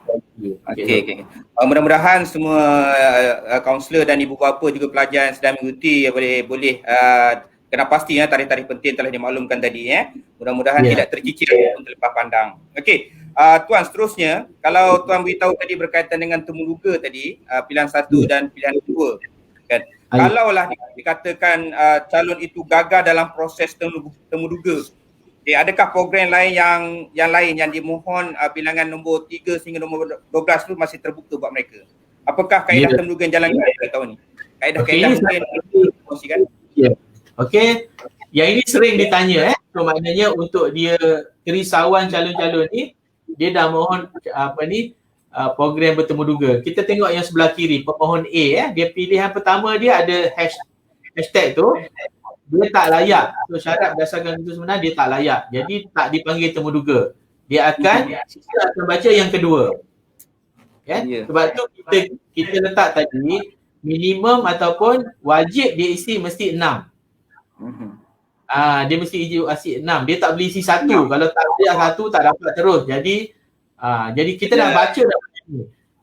Okey. Mudah-mudahan semua kaunselor dan ibu bapa juga pelajar yang sedang mengikuti boleh kena pasti tarikh-tarikh penting telah dimaklumkan tadi Mudah-mudahan tidak tercicir untuk lepas pandang. Okey. Tuan, seterusnya kalau tuan beritahu tadi berkaitan dengan temuduga tadi, pilihan 1 dan pilihan 2 kan. Kalaulah dikatakan calon itu gagal dalam proses temuduga, adakah program lain yang lain yang dimohon bilangan nombor 3 sehingga nombor 12 tu masih terbuka buat mereka? Apakah kaedah temuduga yang jalankan pada tahun ni? Kaedah-kaedah mungkin kongsikan. Okey. Yang ini sering ditanya So maknanya untuk dia kerisauan calon-calon ni, dia dah mohon program bertemu duga. Kita tengok yang sebelah kiri, pemohon A dia pilihan pertama dia ada hashtag tu, dia tak layak. So syarat berdasarkan itu sebenarnya dia tak layak. Jadi tak dipanggil temu duga. Dia akan baca yang kedua. Kan? Ya. Sebab tu kita letak tadi minimum ataupun wajib dia isi mesti 6. Dia mesti isi 6. Dia tak boleh isi 1. Kalau tak ada 1 tak dapat terus. Jadi kita dah baca dah.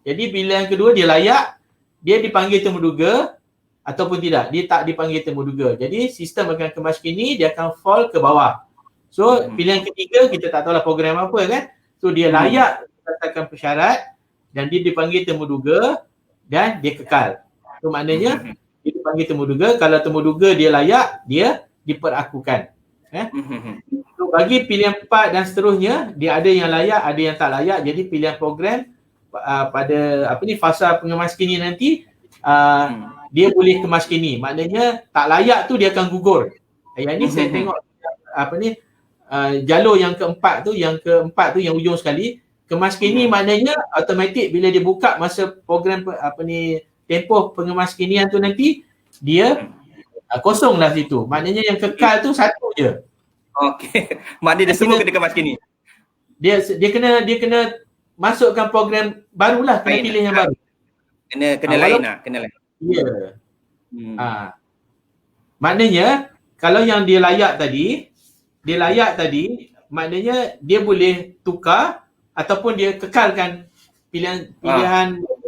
Jadi bila yang kedua dia layak, dia dipanggil temuduga ataupun tidak. Dia tak dipanggil temuduga. Jadi sistem akan kemas kini, dia akan fall ke bawah. So pilihan ketiga kita tak tahulah program apa kan. So dia layak berdasarkan persyarat dan dia dipanggil temuduga dan dia kekal. So maknanya dia dipanggil temuduga, kalau temuduga dia layak, dia diperakukan. So bagi pilihan 4 dan seterusnya, dia ada yang layak, ada yang tak layak. Jadi pilihan program pada fasa pengemas kini nanti dia boleh kemas kini. Maknanya tak layak tu dia akan gugur. Yang ni saya tengok jalur yang keempat tu yang ujung sekali, kemas kini maknanya automatik bila dia buka masa program tempoh pengemas kinian tu nanti dia kosong dah situ. Maknanya yang kekal tu satu je. Okey. Maknanya dia semua kena kemas kini. Dia kena masukkan program barulah, kena pilih yang baru. Kena lain lah, kena lain. Ya. Maknanya kalau yang dia layak tadi, maknanya dia boleh tukar ataupun dia kekalkan pilihan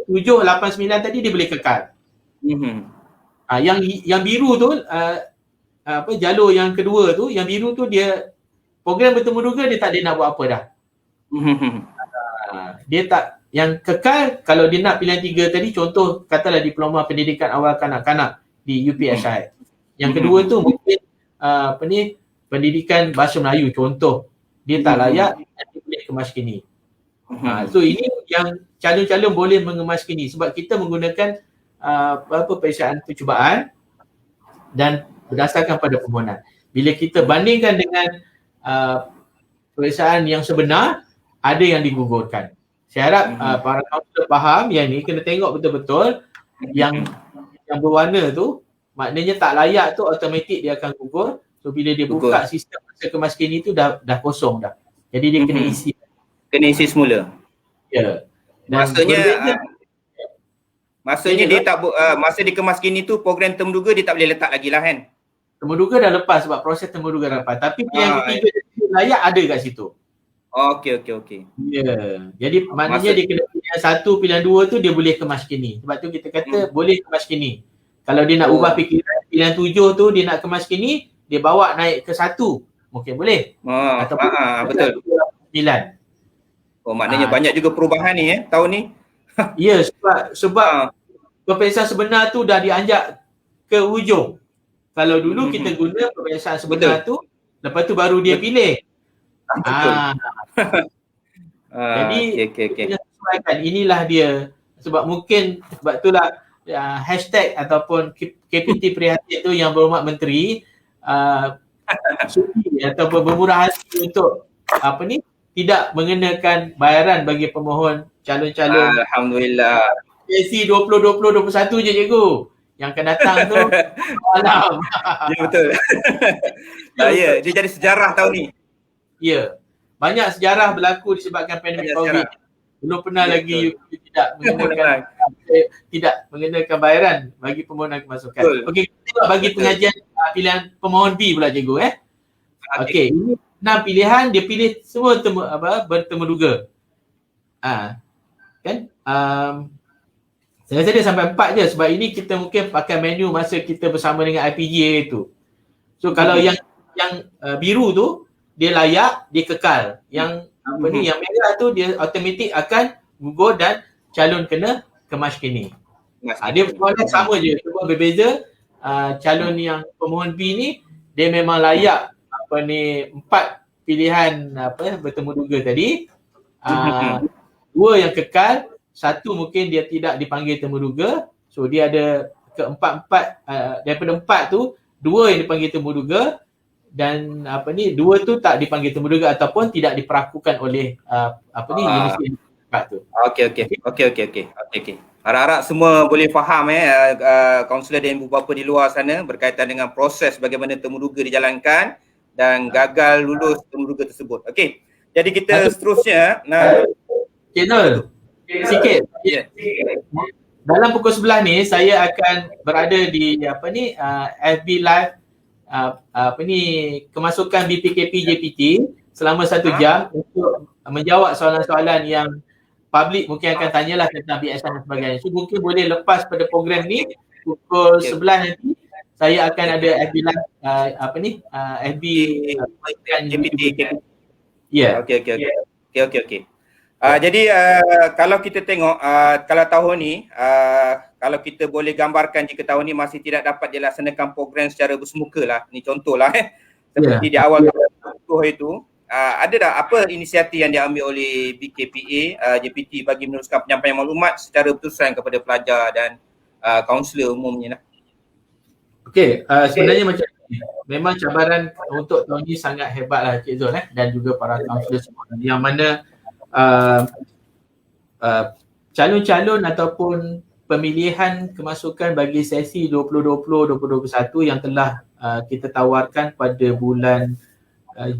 7, 8, 9 tadi dia boleh kekal. Yang biru tu jalur yang kedua tu, yang biru tu dia program bertemuduga dia tak ada nak buat apa dah. Dia tak, yang kekal kalau dia nak pilihan 3 tadi, contoh katalah diploma pendidikan awal kanak-kanak di UPSI. Yang kedua tu mungkin pendidikan bahasa Melayu contoh, dia tak layak, dia boleh kemas kini. So ini yang calon-calon boleh mengemas kini sebab kita menggunakan peperiksaan percubaan dan berdasarkan pada permohonan. Bila kita bandingkan dengan peperiksaan yang sebenar, ada yang digugurkan. Saya harap para kaunselor faham yang ni, kena tengok betul-betul yang berwarna tu, maknanya tak layak tu automatik dia akan gugur. So bila dia buka sistem masa kemas kini tu dah kosong dah. Jadi dia kena isi. Kena isi semula. Ya. Dan maksudnya dia tak masa dikemas kini tu program temuduga dia tak boleh letak lagi lah kan? Temuduga dah lepas sebab proses temuduga dah lepas. Tapi pilihan ketiga layak ada kat situ. Okey. Ya. Jadi maknanya dia kena pilihan 1, pilihan 2 tu dia boleh kemas kini. Sebab tu kita kata boleh kemas kini. Kalau dia nak ubah fikiran, pilihan 7 tu dia nak kemas kini, dia bawa naik ke 1. Mungkin boleh. Ataupun betul. 9. Maknanya banyak juga perubahan ni tahun ni. Ya, sebab peperiksaan sebenar tu dah dianjak ke hujung. Kalau dulu kita guna peperiksaan sebenar tu, lepas tu baru dia pilih. Jadi kita sesuaikan, inilah dia. Sebab itulah hashtag ataupun KPT Prihatin tu yang berhormat menteri sudi ataupun bermurah hati untuk tidak mengenakan bayaran bagi pemohon calon-calon. Alhamdulillah. PSC 2020-21 je cikgu. Yang akan datang tu malam. Ya betul. Dia jadi sejarah tahun ni. Ya. Banyak sejarah berlaku disebabkan pandemik COVID. Belum pernah lagi tidak mengenakan bayaran bagi permohonan kemasukan. Okey, kita tengok bagi pengajian pilihan pemohon B pula cikgu Okey, ini 6 pilihan, dia pilih semua bertemuduga. Kan? Saya rasa dia sampai 4 je sebab ini kita mungkin pakai menu masa kita bersama dengan IPGA tu. So kalau yang biru tu dia layak, dia kekal. Yang yang merah tu dia automatik akan gugur dan calon kena kemas kini. Dia soalan sama je, cuma berbeza. Calon yang pemohon B ni dia memang layak 4 pilihan bertemuduga tadi. 2 yang kekal, 1 mungkin dia tidak dipanggil temuduga. So dia ada keempat-empat daripada 4 tu 2 yang dipanggil temuduga dan 2 tu tak dipanggil temuduga ataupun tidak diperakukan oleh universiti tu. Okey. Harap-harap semua boleh faham kaunselor dan ibu bapa di luar sana berkaitan dengan proses bagaimana temuduga dijalankan dan gagal lulus temuduga tersebut. Okey. Jadi kita seterusnya Cik Nul, sikit. Ya. Dalam pukul 11 ni saya akan berada di FB Live kemasukan BPKP JPT selama 1 jam untuk menjawab soalan-soalan yang publik mungkin akan tanyalah tentang BSN dan sebagainya. So mungkin boleh lepas pada program ni pukul 11 nanti saya akan ada FB Live FB JPT. Ya. Okey. Jadi kalau kita tengok kalau tahun ni kalau kita boleh gambarkan jika tahun ni masih tidak dapat dilaksanakan program secara bersemuka lah, ni contohlah seperti di awal itu ada tak apa inisiatif yang diambil oleh BKPA JPT bagi meneruskan penyampaian maklumat secara berterusan kepada pelajar dan kaunselor umumnya lah. Okey, sebenarnya macam ni, memang cabaran untuk tahun ni sangat hebatlah Cik Zul dan juga para kaunselor semua, yang mana calon-calon ataupun pemilihan kemasukan bagi sesi 2020-2021 yang telah kita tawarkan pada bulan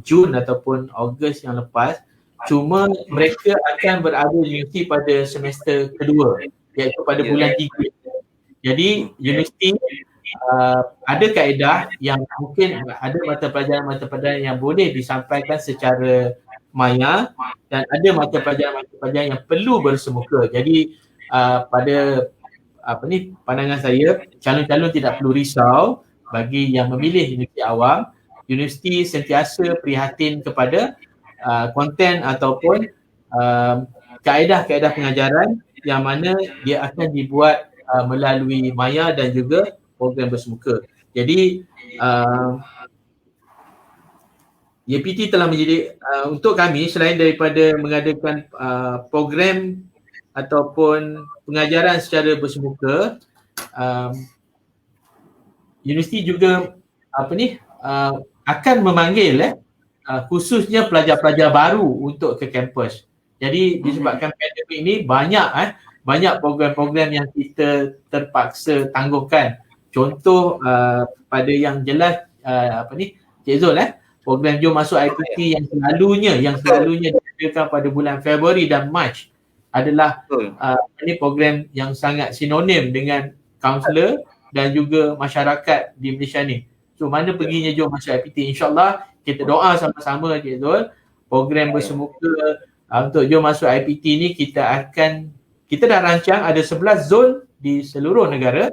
Jun ataupun Ogos yang lepas, cuma mereka akan berada di universiti pada semester kedua, iaitu pada bulan 3. Jadi universiti ada kaedah yang mungkin ada mata pelajaran yang boleh disampaikan secara maya dan ada mata pelajaran yang perlu bersemuka. Jadi pada pandangan saya, calon-calon tidak perlu risau bagi yang memilih universiti awam. Universiti sentiasa prihatin kepada konten ataupun kaedah-kaedah pengajaran yang mana dia akan dibuat melalui maya dan juga program bersemuka. Jadi JPT telah menjadi untuk kami, selain daripada mengadakan program ataupun pengajaran secara bersemuka, universiti juga akan memanggil khususnya pelajar-pelajar baru untuk ke kampus. Jadi disebabkan pandemik ini banyak program-program yang kita terpaksa tangguhkan. Contoh pada yang jelas Cik Zul program Jom Masuk IPT yang selalunya diadakan pada bulan Februari dan Mac adalah ini program yang sangat sinonim dengan kaunselor dan juga masyarakat di Malaysia ni. So mana perginya Jom Masuk IPT, insyaAllah kita doa sama-sama Cik Zul, program bersemuka untuk Jom Masuk IPT ni kita dah rancang ada 11 zon di seluruh negara.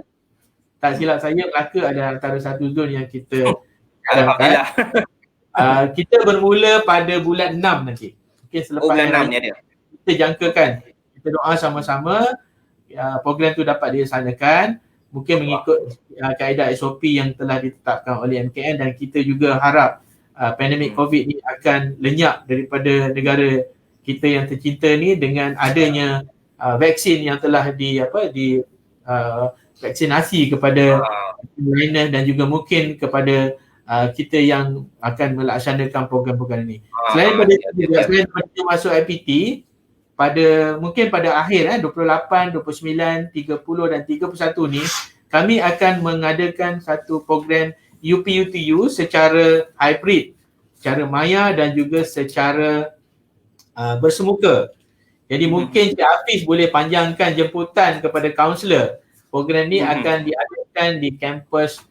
Tak silap saya, Melaka ada antara satu zon yang kita Alhamdulillah. Kita bermula pada bulan 6 nanti. Mungkin selepas bulan 6 ni ada. Kita jangkakan. Kita doa sama-sama program tu dapat dilaksanakan. Mungkin mengikut kaedah SOP yang telah ditetapkan oleh MKN, dan kita juga harap pandemik COVID ni akan lenyap daripada negara kita yang tercinta ni dengan adanya vaksin yang telah vaksinasi kepada lainnya dan juga mungkin kepada kita yang akan melaksanakan program-program ini. Selain daripada masuk IPT, mungkin pada akhir 28, 29, 30 dan 31 ni kami akan mengadakan satu program UPUTU secara hybrid, secara maya dan juga secara bersemuka. Jadi mungkin Cik Hafiz boleh panjangkan jemputan kepada kaunselor. Program ni akan diadakan di kampus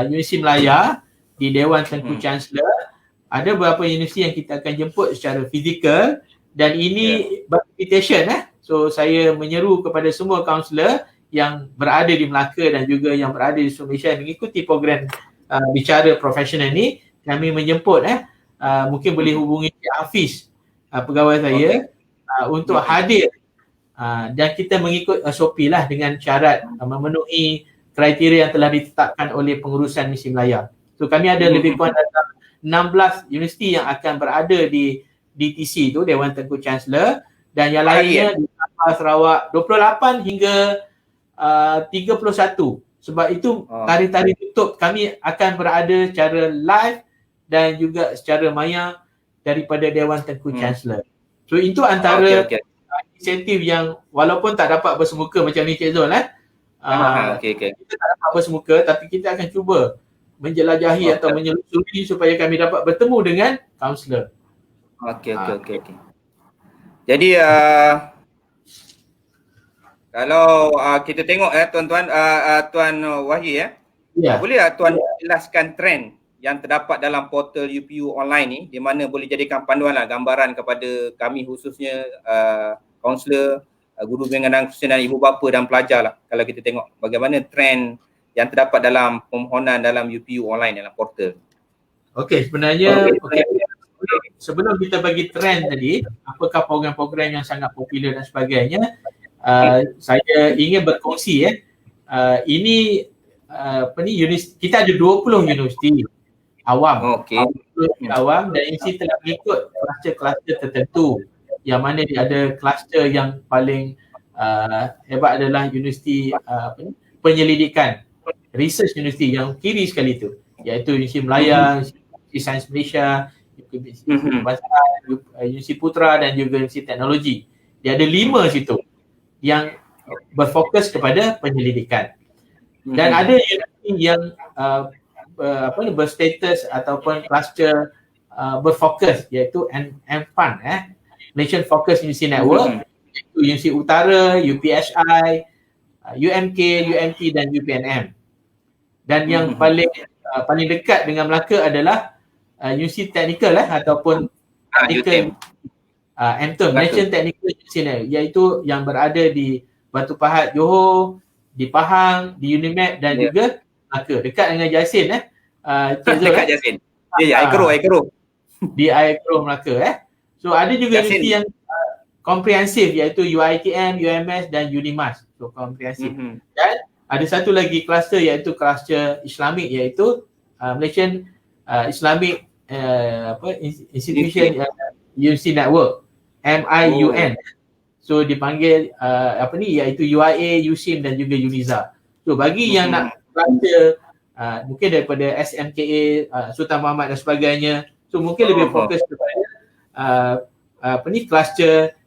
Universiti Melaya di Dewan Tengku Chancellor. Ada beberapa universiti yang kita akan jemput secara fizikal dan ini by invitation. So saya menyeru kepada semua kaunselor yang berada di Melaka dan juga yang berada di seluruh Malaysia yang mengikuti program bicara profesional ni, kami menjemput mungkin boleh hubungi Cik Hafiz, pegawai saya, untuk hadir dan kita mengikut SOP lah dengan syarat memenuhi kriteria yang telah ditetapkan oleh pengurusan Misi Melaya. So kami ada lebih kurang dalam 16 universiti yang akan berada di DTC tu, Dewan Tengku Chancellor, dan yang lainnya di Sarawak 28 hingga 31. Sebab itu tarikh-tarikh tutup kami akan berada secara live dan juga secara maya daripada Dewan Tengku Chancellor. So itu antara insentif yang walaupun tak dapat bersemuka macam ni Cik Zul kita tak dapat bersemuka, tapi kita akan cuba menjelajahi atau menyelusuri supaya kami dapat bertemu dengan kaunselor. Okey. Jadi Kalau kita tengok tuan-tuan, Tuan Wahyu ya. Ya. Boleh tak Tuan jelaskan trend yang terdapat dalam portal UPU online ni, di mana boleh jadikan panduan lah, gambaran kepada kami khususnya kaunselor, guru bimbingan khususnya dan ibu bapa dan pelajar lah, kalau kita tengok bagaimana trend yang terdapat dalam permohonan dalam UPU online dalam portal. Okey, sebenarnya sebelum kita bagi trend tadi, apakah program-program yang sangat popular dan sebagainya, saya ingin berkongsi ini kita ada 20 universiti awam. Okey. Awam dan universiti telah mengikut kluster-kluster tertentu, yang mana dia ada kluster yang paling hebat adalah universiti penyelidikan, research universiti yang kiri sekali tu, iaitu Universiti Melaya, Universiti Sains Malaysia, Universiti Bazar, Universiti Putra dan juga Universiti Teknologi. Dia ada 5 situ yang berfokus kepada penyelidikan. Dan ada universiti yang berstatus ataupun kluster berfokus, iaitu MFUN, Nation Focus University Network, iaitu Universiti Utara, UPSI, UMK, UMT dan UPNM. Dan yang paling dekat dengan Melaka adalah Universiti Teknikal ataupun Technical MTUM, National Technical University, iaitu yang berada di Batu Pahat, Johor, di Pahang, di UNIMED dan juga Melaka, dekat dengan Jasin dekat Jasin. Ya, Aikro. Di Aikro Melaka So ada juga universiti yang komprehensif, iaitu UiTM, UMS dan UNIMAS. So komprehensif. Dan ada satu lagi kluster, iaitu kluster Islamik, iaitu Malaysian Islamic Institution University Network, MIUN. So dipanggil iaitu UIA, USIM dan juga UNIZA. So bagi yang nak baca mungkin daripada SMKA, Sultan Muhammad dan sebagainya, so mungkin lebih fokus kepada kluster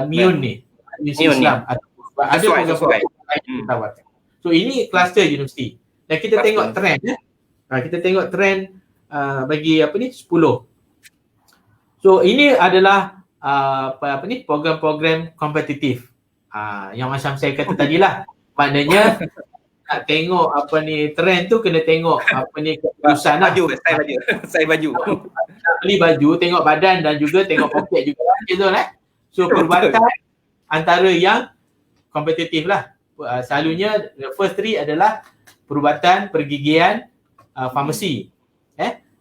MIUN ni, Universiti Islam, ada program-program lain yang ditawarkan. So ini kluster universiti. Dan kita tengok trend kita tengok trend bagi 10. So ini adalah program-program kompetitif. Yang macam saya kata tadilah, maknanya nak tengok trend tu kena tengok keputusan Saya baju. Nak beli baju, tengok badan dan juga tengok poket juga betul So perubatan antara yang kompetitif lah. Selalunya the first three adalah perubatan, pergigian, farmasi.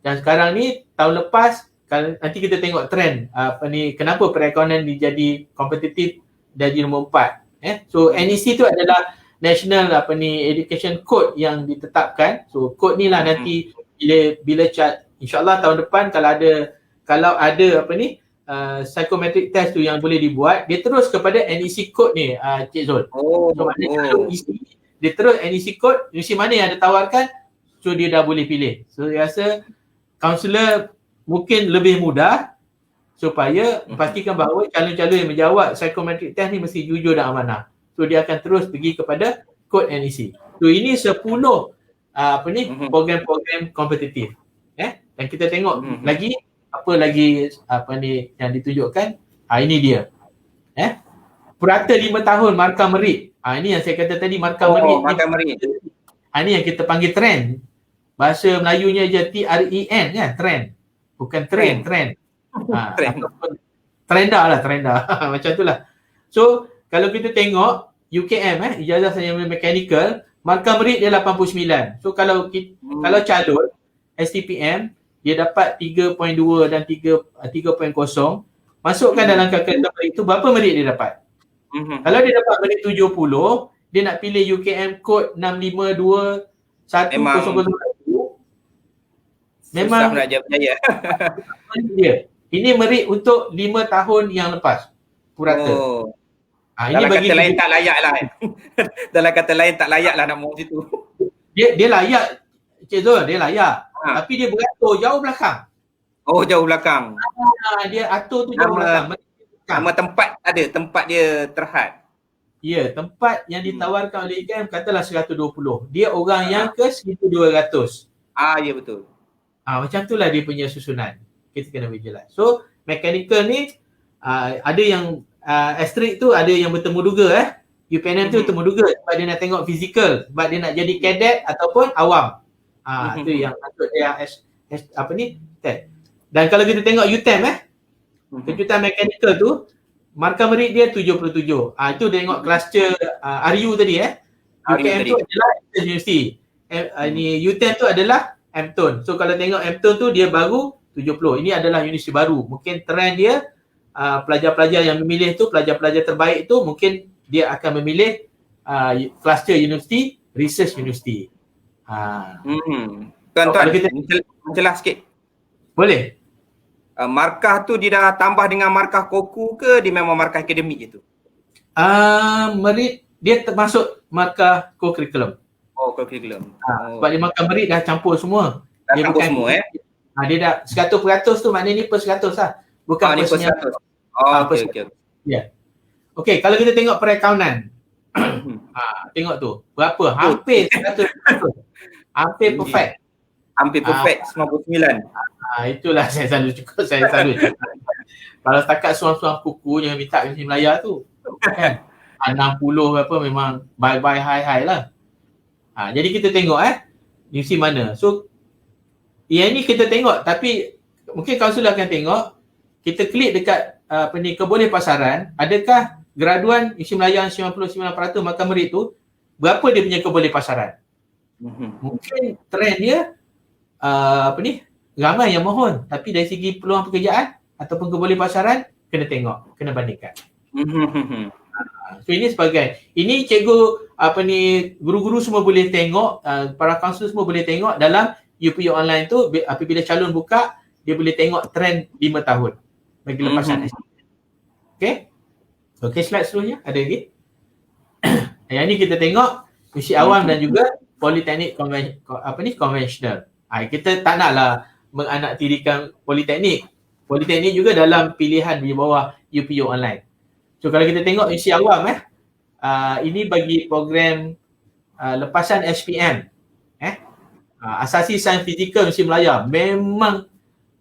Dan sekarang ni tahun lepas, kalau nanti kita tengok trend kenapa perekonomian jadi kompetitif jadi nombor 4. So NEC tu adalah National Education Code yang ditetapkan. So code ni lah nanti bila insya-Allah tahun depan kalau ada psychometric test tu yang boleh dibuat, dia terus kepada NEC Code ni, Cik Zul. So maknanya kalau dia terus NEC Code, universiti mana yang ada tawarkan, so dia dah boleh pilih. So saya rasa kaunselor mungkin lebih mudah supaya pastikan bahawa calon-calon yang menjawab psychometric test ni mesti jujur dan amanah. So dia akan terus pergi kepada kod NEC. So ini 10 program-program kompetitif. Dan kita tengok lagi apa lagi yang ditunjukkan. Ini dia. Purata 5 tahun markah merit. Ini yang saya kata tadi, markah merit. Markah merit. Ini yang kita panggil trend. Bahasa Melayunya je TREN trend. Bukan trend. Trenda. Macam itulah. So kalau kita tengok UKM ijazah sarjana mechanical, markah merit dia 89. So kalau calon STPM dia dapat 3.2 dan 3.0, masukkan dalam kalkulator merit tu, berapa merit dia dapat? Kalau dia dapat merit 70, dia nak pilih UKM kod 6521 memang nak jaya. Ini merit untuk 5 tahun yang lepas purata. Dalam kata lain tak layak lah. Dalam kata lain tak layak lah nak mau situ. Dia layak, Cik Zul, dia layak. Tapi dia beratur jauh belakang. Oh, jauh belakang. Dia atur tu jauh belakang. Nama tempat ada, tempat dia terhad. Ya, tempat yang ditawarkan oleh IKM katalah 120. Dia orang yang ke 1200. Ya betul. Macam itulah dia punya susunan. Kita kena berjelas. So, mechanical ni ada yang asterisk tu ada yang bertemu duga UPNM tu temu duga sebab dia nak tengok fizikal, sebab dia nak jadi cadet ataupun awam. Tu yang maksud dia TET. Dan kalau kita tengok UTEM kejutan mechanical tu, markah merit dia 77. Itu dia tengok cluster RU tadi UPM tu adalah university. Ini UTEM tu adalah MTON. So kalau tengok MTON tu dia baru 70. Ini adalah universiti baru. Mungkin trend dia pelajar-pelajar yang memilih tu, pelajar-pelajar terbaik tu mungkin dia akan memilih cluster university, research university. Tuan-tuan, mencelah sikit. Boleh? Markah tu dia dah tambah dengan markah koku ke dia memang markah akademik je tu? Merit dia termasuk markah co-curriculum. Co-curriculum. Sebab dia markah merit dah campur semua. Dah dia campur semua dia dah 100% tu maknanya ni per 100 lah. Bukan ni per 100. Okey. Ya. Okey, kalau kita tengok perakaunan. Tengok tu. Berapa? Hampir 100%. Hampir perfect. Hampir perfect 99. Itulah saya selalu cakap. Kalau setakat suam-suam kuku yang minta Universiti Melaya tu kan 60 berapa memang bye-bye high lah. Jadi kita tengok universiti mana. So yang ni kita tengok, tapi mungkin kaunselor akan tengok, kita klik dekat kebolehpasaran, adakah graduan Universiti Melaya 99% markah merit tu, berapa dia punya kebolehpasaran. Mungkin trend dia ramai yang mohon, tapi dari segi peluang pekerjaan ataupun kebolehpasaran kena tengok, kena bandingkan. So ini sebagai, ini cikgu guru-guru semua boleh tengok, para kaunselor semua boleh tengok dalam UPU online tu. Apabila calon buka, dia boleh tengok trend 5 tahun bagi lepasan SPM. Okey, slide seterusnya ada lagi. Yang ni kita tengok misi awam dan juga politeknik konvensional. Kita tak naklah menganaktirikan politeknik. Politeknik juga dalam pilihan di bawah UPU online. So kalau kita tengok misi awam ini bagi program lepasan SPM. Asasi sains fizikal Universiti Melaya memang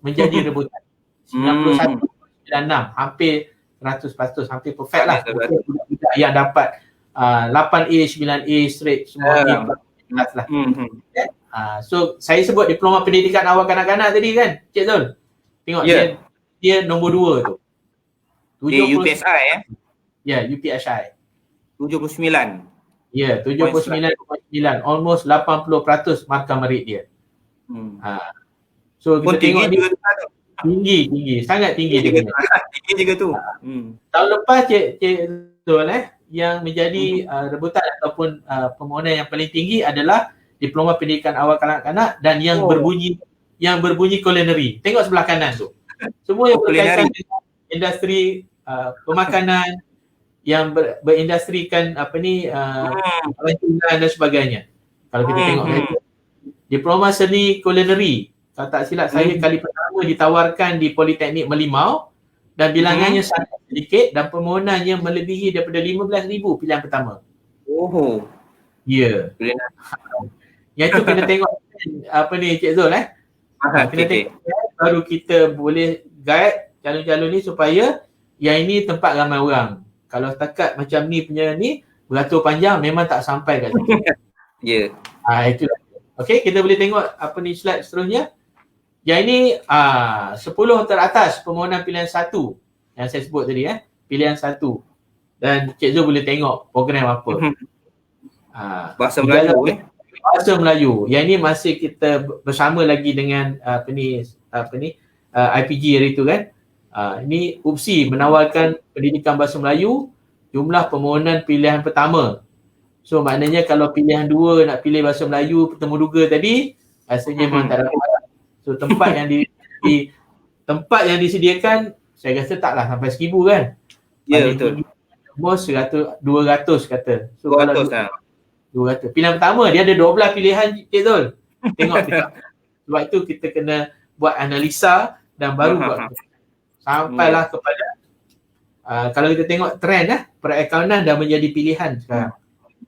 menjadi rebutan. 91, 96, hampir 100%, hampir perfect lah. Budak yang dapat 8A, 9A straight semua ni lah. So saya sebut diploma pendidikan awal kanak-kanak tadi kan, Cik Zul. Tengok dia nombor 2 tu. UPSI Ya, UPSI. 79. Ya, 79.9, almost 80% markah merit dia. So kita tengok dia tinggi, sangat tinggi dia. Tinggi juga tu. Tahun lepas Cik Zul yang menjadi rebutan ataupun permohonan yang paling tinggi adalah diploma pendidikan awal kanak-kanak dan yang berbunyi culinary. Tengok sebelah kanan tu. Semua yang berkaitan dengan industri pemakanan, yang berindustrikan perancangan dan sebagainya. Kalau kita tengok diploma seni culinary, kalau tak silap saya kali pertama ditawarkan di Politeknik Merlimau dan bilangannya sangat sedikit dan permohonannya melebihi daripada 15,000 pilihan pertama. Ya. Yang tu kena tengok Cik Zul kena tengok baru kita boleh guide calon-calon ni supaya yang ini tempat ramai orang. Kalau setakat macam ni punya ni beratur panjang memang tak sampai kat situ. Itulah. Okey, kita boleh tengok slide seterusnya. Yang ini 10 teratas permohonan pilihan 1 yang saya sebut tadi pilihan 1. Dan Cik Zul boleh tengok program apa. Bahasa Melayu Bahasa Melayu. Yang ini masih kita bersama lagi dengan IPG hari itu kan. Ini UPSI menawarkan pendidikan bahasa Melayu, jumlah permohonan pilihan pertama. So maknanya kalau pilihan 2 nak pilih bahasa Melayu bertemu duga tadi, rasanya memang tak dapat. So tempat yang disediakan saya rasa taklah sampai 1,000 kan. Ya, betul. Most 200 kata. So 200 kalau 200. Pilihan pertama dia ada 12 pilihan Cik Zul. Tengok kita. Sebab itu kita kena buat analisa dan baru buat sampailah kepada kalau kita tengok trend perakaunan dah menjadi pilihan sekarang.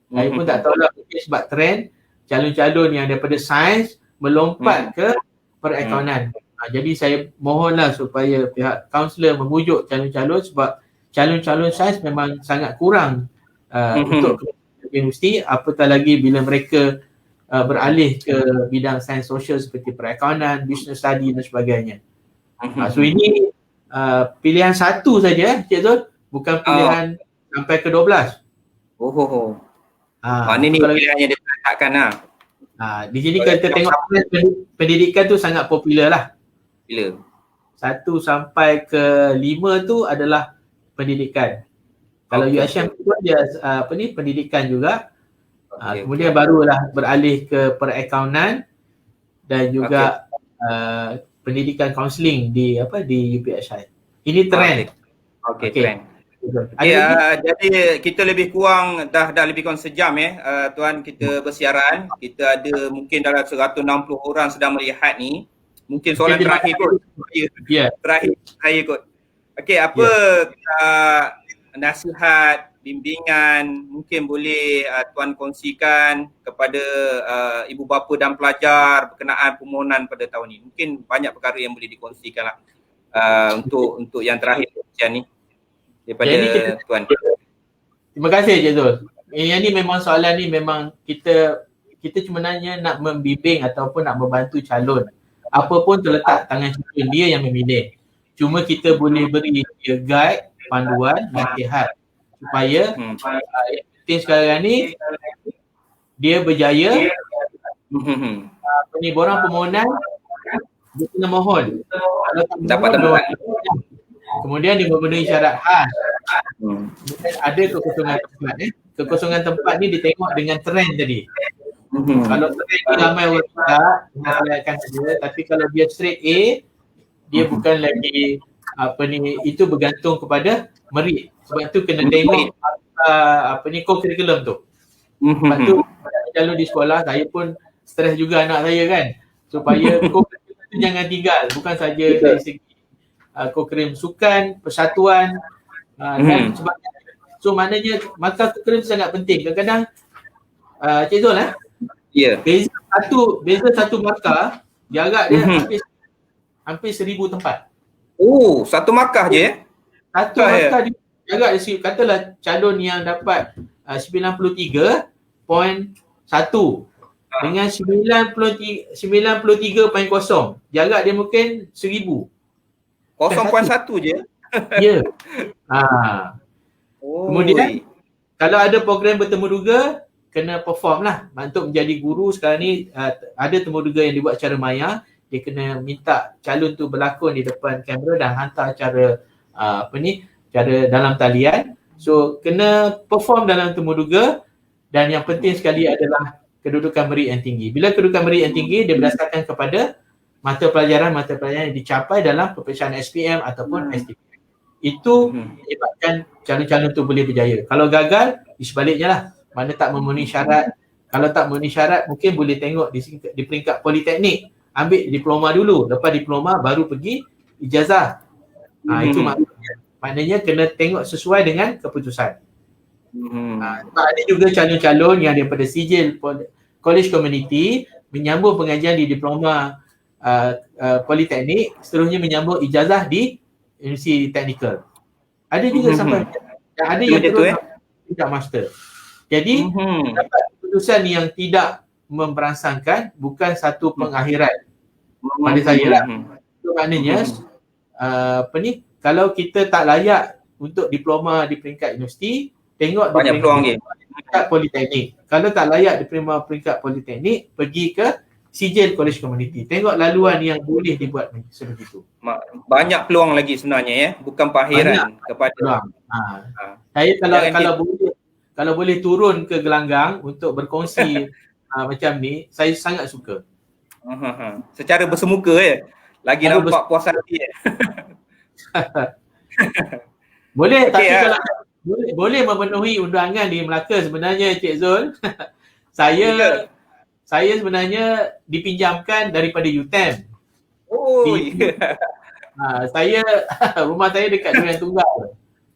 Saya pun tak tahu lah mungkin sebab trend calon-calon yang daripada sains melompat ke perakaunan. Jadi saya mohonlah supaya pihak kaunselor memujuk calon-calon sebab calon-calon sains memang sangat kurang untuk universiti, apatah lagi bila mereka beralih ke bidang sains sosial seperti perakaunan, business study dan sebagainya. So ini pilihan satu saja, Cik Zul, bukan pilihan sampai ke 12. Mana ni pilihan yang dia letakkan lah. Di sini kita tengok pendidikan tu sangat popular lah. Bila? 1 sampai ke 5 tu adalah pendidikan. Kalau UHM tu dia pendidikan juga. Kemudian barulah beralih ke perakaunan dan juga pendidikan kaunseling di UPHI. Ini trend. Trend. Jadi kita lebih kurang dah lebih kurang sejam tuan kita bersiaran. Kita ada mungkin dalam 160 orang sedang melihat ni. Mungkin soalan terakhir kot. Terakhir saya kot. Okey, apa nasihat, bimbingan mungkin boleh tuan kongsikan kepada ibu bapa dan pelajar berkenaan permohonan pada tahun ni. Mungkin banyak perkara yang boleh dikongsikan lah untuk yang terakhir ni daripada tuan. Terima kasih Cik Zul. Yang ni memang soalan ni memang kita sebenarnya nak membimbing ataupun nak membantu calon. Apa pun terletak tangan calon, dia yang memilih. Cuma kita boleh beri dia guide, panduan, nasihat supaya yang penting sekarang ni dia berjaya. Borang permohonan dia kena mohon. Kalau tak dapat tempat, kemudian dia memenuhi syarat khas. Kemudian ada kekosongan tempat. Kekosongan tempat ni ditengok dengan trend tadi. Kalau trend ni ramai orang tak saja, tapi kalau dia straight A, dia bukan lagi itu bergantung kepada merit. Sebab tu kena tengok co-curriculum tu. Sebab tu calon di sekolah, saya pun stres juga anak saya kan, supaya co-curriculum tu jangan tinggal. Bukan saja dari segi co-curriculum sukan, persatuan dan sebagainya. So maknanya maka co-curriculum sangat penting. Kadang-kadang Cik Zul beza satu markah, jarak dia hampir 1,000 tempat. Satu markah je Satu markah dia jarak dia, katalah calon yang dapat 93.1 dengan 93.0, jarak dia mungkin 1,000. 0.1 je. Ya. Kemudian kalau ada program bertemuduga, kena perform lah. Untuk menjadi guru sekarang ni ada temuduga yang dibuat secara maya. Dia kena minta calon tu berlakon di depan kamera dan hantar cara cara dalam talian. So kena perform dalam temuduga, dan yang penting sekali adalah kedudukan merit yang tinggi. Bila kedudukan merit yang tinggi, dia berdasarkan kepada mata pelajaran yang dicapai dalam peperiksaan SPM ataupun STPM. Itu menyebabkan calon-calon tu boleh berjaya. Kalau gagal, di sebaliknya lah. Mana tak memenuhi syarat. Kalau tak memenuhi syarat, mungkin boleh tengok di peringkat politeknik. Ambil diploma dulu. Lepas diploma, baru pergi ijazah. Itu maknanya kena tengok sesuai dengan keputusan. Ada juga calon-calon yang daripada sijil college community menyambung pengajian di diploma politeknik, seterusnya menyambung ijazah di universiti teknikal. Ada juga sampai ada yang terus tidak master. Jadi dapat keputusan yang tidak memberangsangkan, bukan satu pengakhiran pada saya lah. Itu maknanya kalau kita tak layak untuk diploma di peringkat universiti, tengok banyak peluang dia peringkat politeknik. Kalau tak layak di peringkat politeknik, pergi ke sijil college community. Tengok laluan yang boleh dibuat sebegitu. Banyak peluang lagi sebenarnya bukan pengakhiran kepada saya kalau boleh turun ke gelanggang untuk berkongsi macam ni, saya sangat suka. Secara bersemuka lagi nampak puas hati boleh, tapi kalau boleh memenuhi undangan di Melaka sebenarnya Cik Zul. Saya sebenarnya dipinjamkan daripada UTM. Rumah saya dekat Durian Tunggal.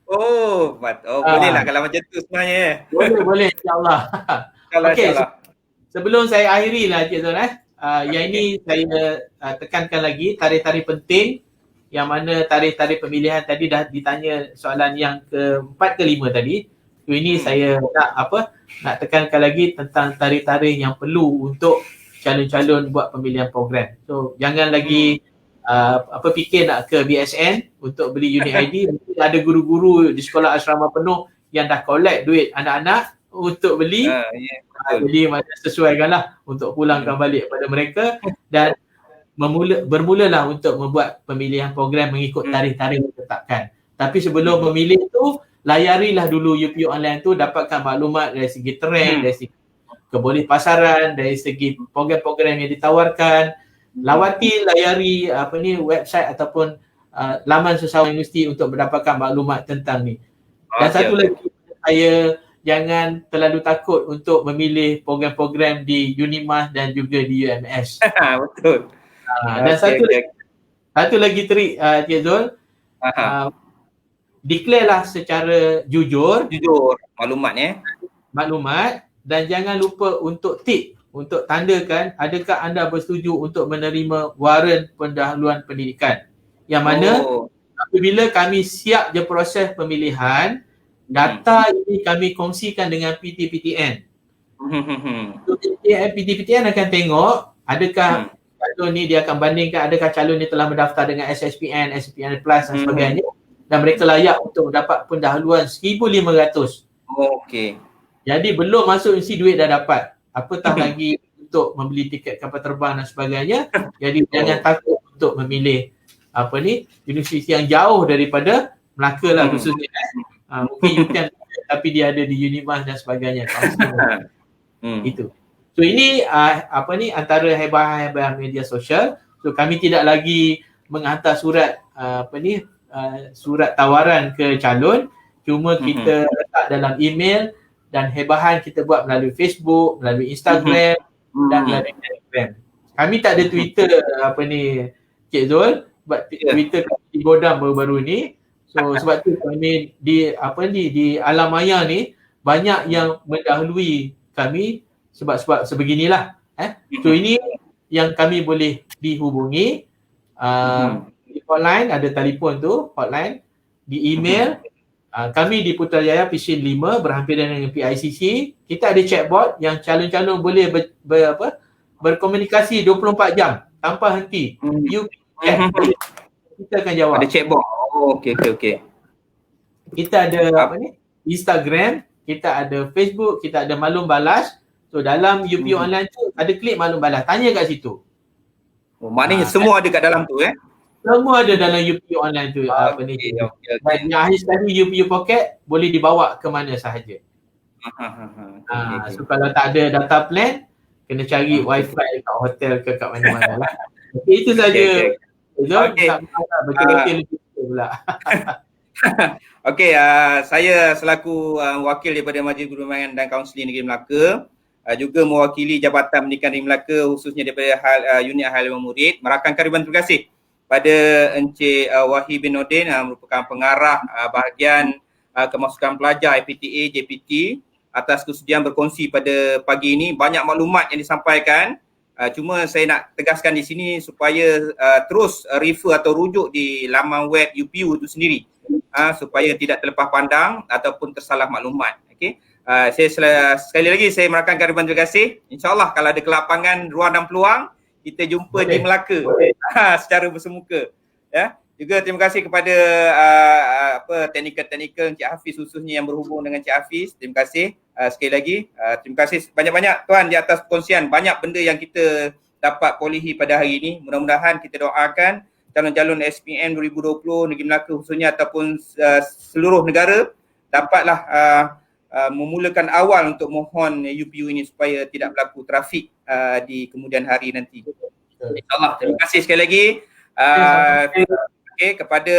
Bolehlah kalau macam tu sebenarnya. Boleh insya-Allah. Okey, sebelum saya akhiri lah Cik Zul yang ini saya tekankan lagi tarikh-tarikh penting, yang mana tarikh-tarikh pemilihan tadi dah ditanya soalan yang ke-4 ke-5 tadi. So ini saya nak tekankan lagi tentang tarikh-tarikh yang perlu untuk calon-calon buat pemilihan program. So jangan lagi fikir nak ke BSN untuk beli unit ID. Mungkin ada guru-guru di sekolah asrama penuh yang dah collect duit anak-anak untuk beli. Jadi macam sesuaikanlah untuk pulangkan balik kepada mereka dan bermulalah untuk membuat pemilihan program mengikut tarikh-tarikh yang ditetapkan. Tapi sebelum memilih tu, layarilah dulu UPU online tu, dapatkan maklumat dari segi trend, dari segi kebolehpasaran, dari segi program-program yang ditawarkan. Layari website ataupun laman sesama universiti untuk mendapatkan maklumat tentang ni. Dan satu lagi, saya jangan terlalu takut untuk memilih program-program di UNIMAS dan juga di UMS. Betul. Dan satu lagi trik Cik Zul, declare lah secara jujur maklumat dan jangan lupa untuk tick, untuk tandakan adakah anda bersetuju untuk menerima waran pendahuluan pendidikan, yang mana apabila kami siap je proses pemilihan, data ini kami kongsikan dengan PT-PTN. So, PT-PTN akan tengok adakah calon ni, dia akan bandingkan adakah calon ni telah mendaftar dengan SSPN, SPN Plus dan sebagainya, dan mereka layak untuk mendapat pendahuluan 1,500. Okey. Jadi belum masuk universiti duit dah dapat. Apatah lagi untuk membeli tiket kapal terbang dan sebagainya. Jadi jangan takut untuk memilih universiti yang jauh daripada Melaka lah khususnya. Mungkin UTM tapi dia ada di UNIMAS dan sebagainya. Itu. So ini antara hebahan media sosial. So kami tidak lagi menghantar surat surat tawaran ke calon, cuma kita letak dalam email, dan hebahan kita buat melalui Facebook, melalui Instagram dan melalui Telegram. Kami tak ada Twitter Cik Zul, sebab Twitter kami digodam baru-baru ni. So sebab tu kami di alam maya ni banyak yang mendahului kami sebab sebeginilah. So ini yang kami boleh dihubungi di hotline, ada telefon tu, hotline, di email. Kami di Putrajaya Pishin 5 berhampiran dengan PICC. Kita ada chatbot yang calon-calon boleh berkomunikasi 24 jam tanpa henti. Kita akan jawab. Ada chatbot. Okey. Kita ada Instagram, kita ada Facebook, kita ada maklum balas. So dalam UPU online tu ada klik maklum balas. Tanya kat situ. Maknanya semua ada kat dalam tu Semua ada dalam UPU online tu. Dan yang akhir sekali UPU Pocket boleh dibawa ke mana sahaja. So kalau tak ada data plan, kena cari wifi kat hotel ke kat mana-mana lah. Itu saja. Betul-betul pula. Okey, saya selaku wakil daripada Majlis Guru Bimbingan dan Kaunseling Negeri Melaka, juga mewakili Jabatan Pendidikan Negeri Melaka khususnya daripada unit Hal Murid, merakamkan ribuan terima kasih pada Encik Wahid bin Nordin, merupakan pengarah bahagian kemasukan pelajar IPTA JPT, atas kesediaan berkongsi pada pagi ini. Banyak maklumat yang disampaikan. Cuma saya nak tegaskan di sini supaya terus refer atau rujuk di laman web UPU itu sendiri, supaya tidak terlepas pandang ataupun tersalah maklumat. Okey. Saya sekali lagi saya merakamkan ribuan terima kasih. InsyaAllah kalau ada kelapangan, ruang dan peluang, kita jumpa di Melaka secara bersemuka. Ya. Juga terima kasih kepada teknikal Encik Hafiz khususnya yang berhubung dengan Encik Hafiz. Terima kasih sekali lagi. Terima kasih banyak-banyak Tuan di atas perkongsian. Banyak benda yang kita dapat polehi pada hari ini. Mudah-mudahan kita doakan calon-calon SPM 2020 Negeri Melaka khususnya ataupun seluruh negara dapatlah memulakan awal untuk mohon UPU ini supaya tidak berlaku trafik di kemudian hari nanti. InsyaAllah. Terima kasih sekali lagi. Kepada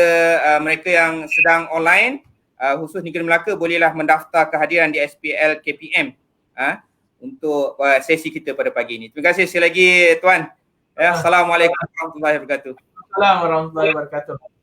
mereka yang sedang online, khusus Negeri Melaka, bolehlah mendaftar kehadiran di SPL KPM untuk sesi kita pada pagi ini. Terima kasih sekali lagi Tuan. Assalamualaikum warahmatullahi wabarakatuh. Assalamualaikum warahmatullahi wabarakatuh.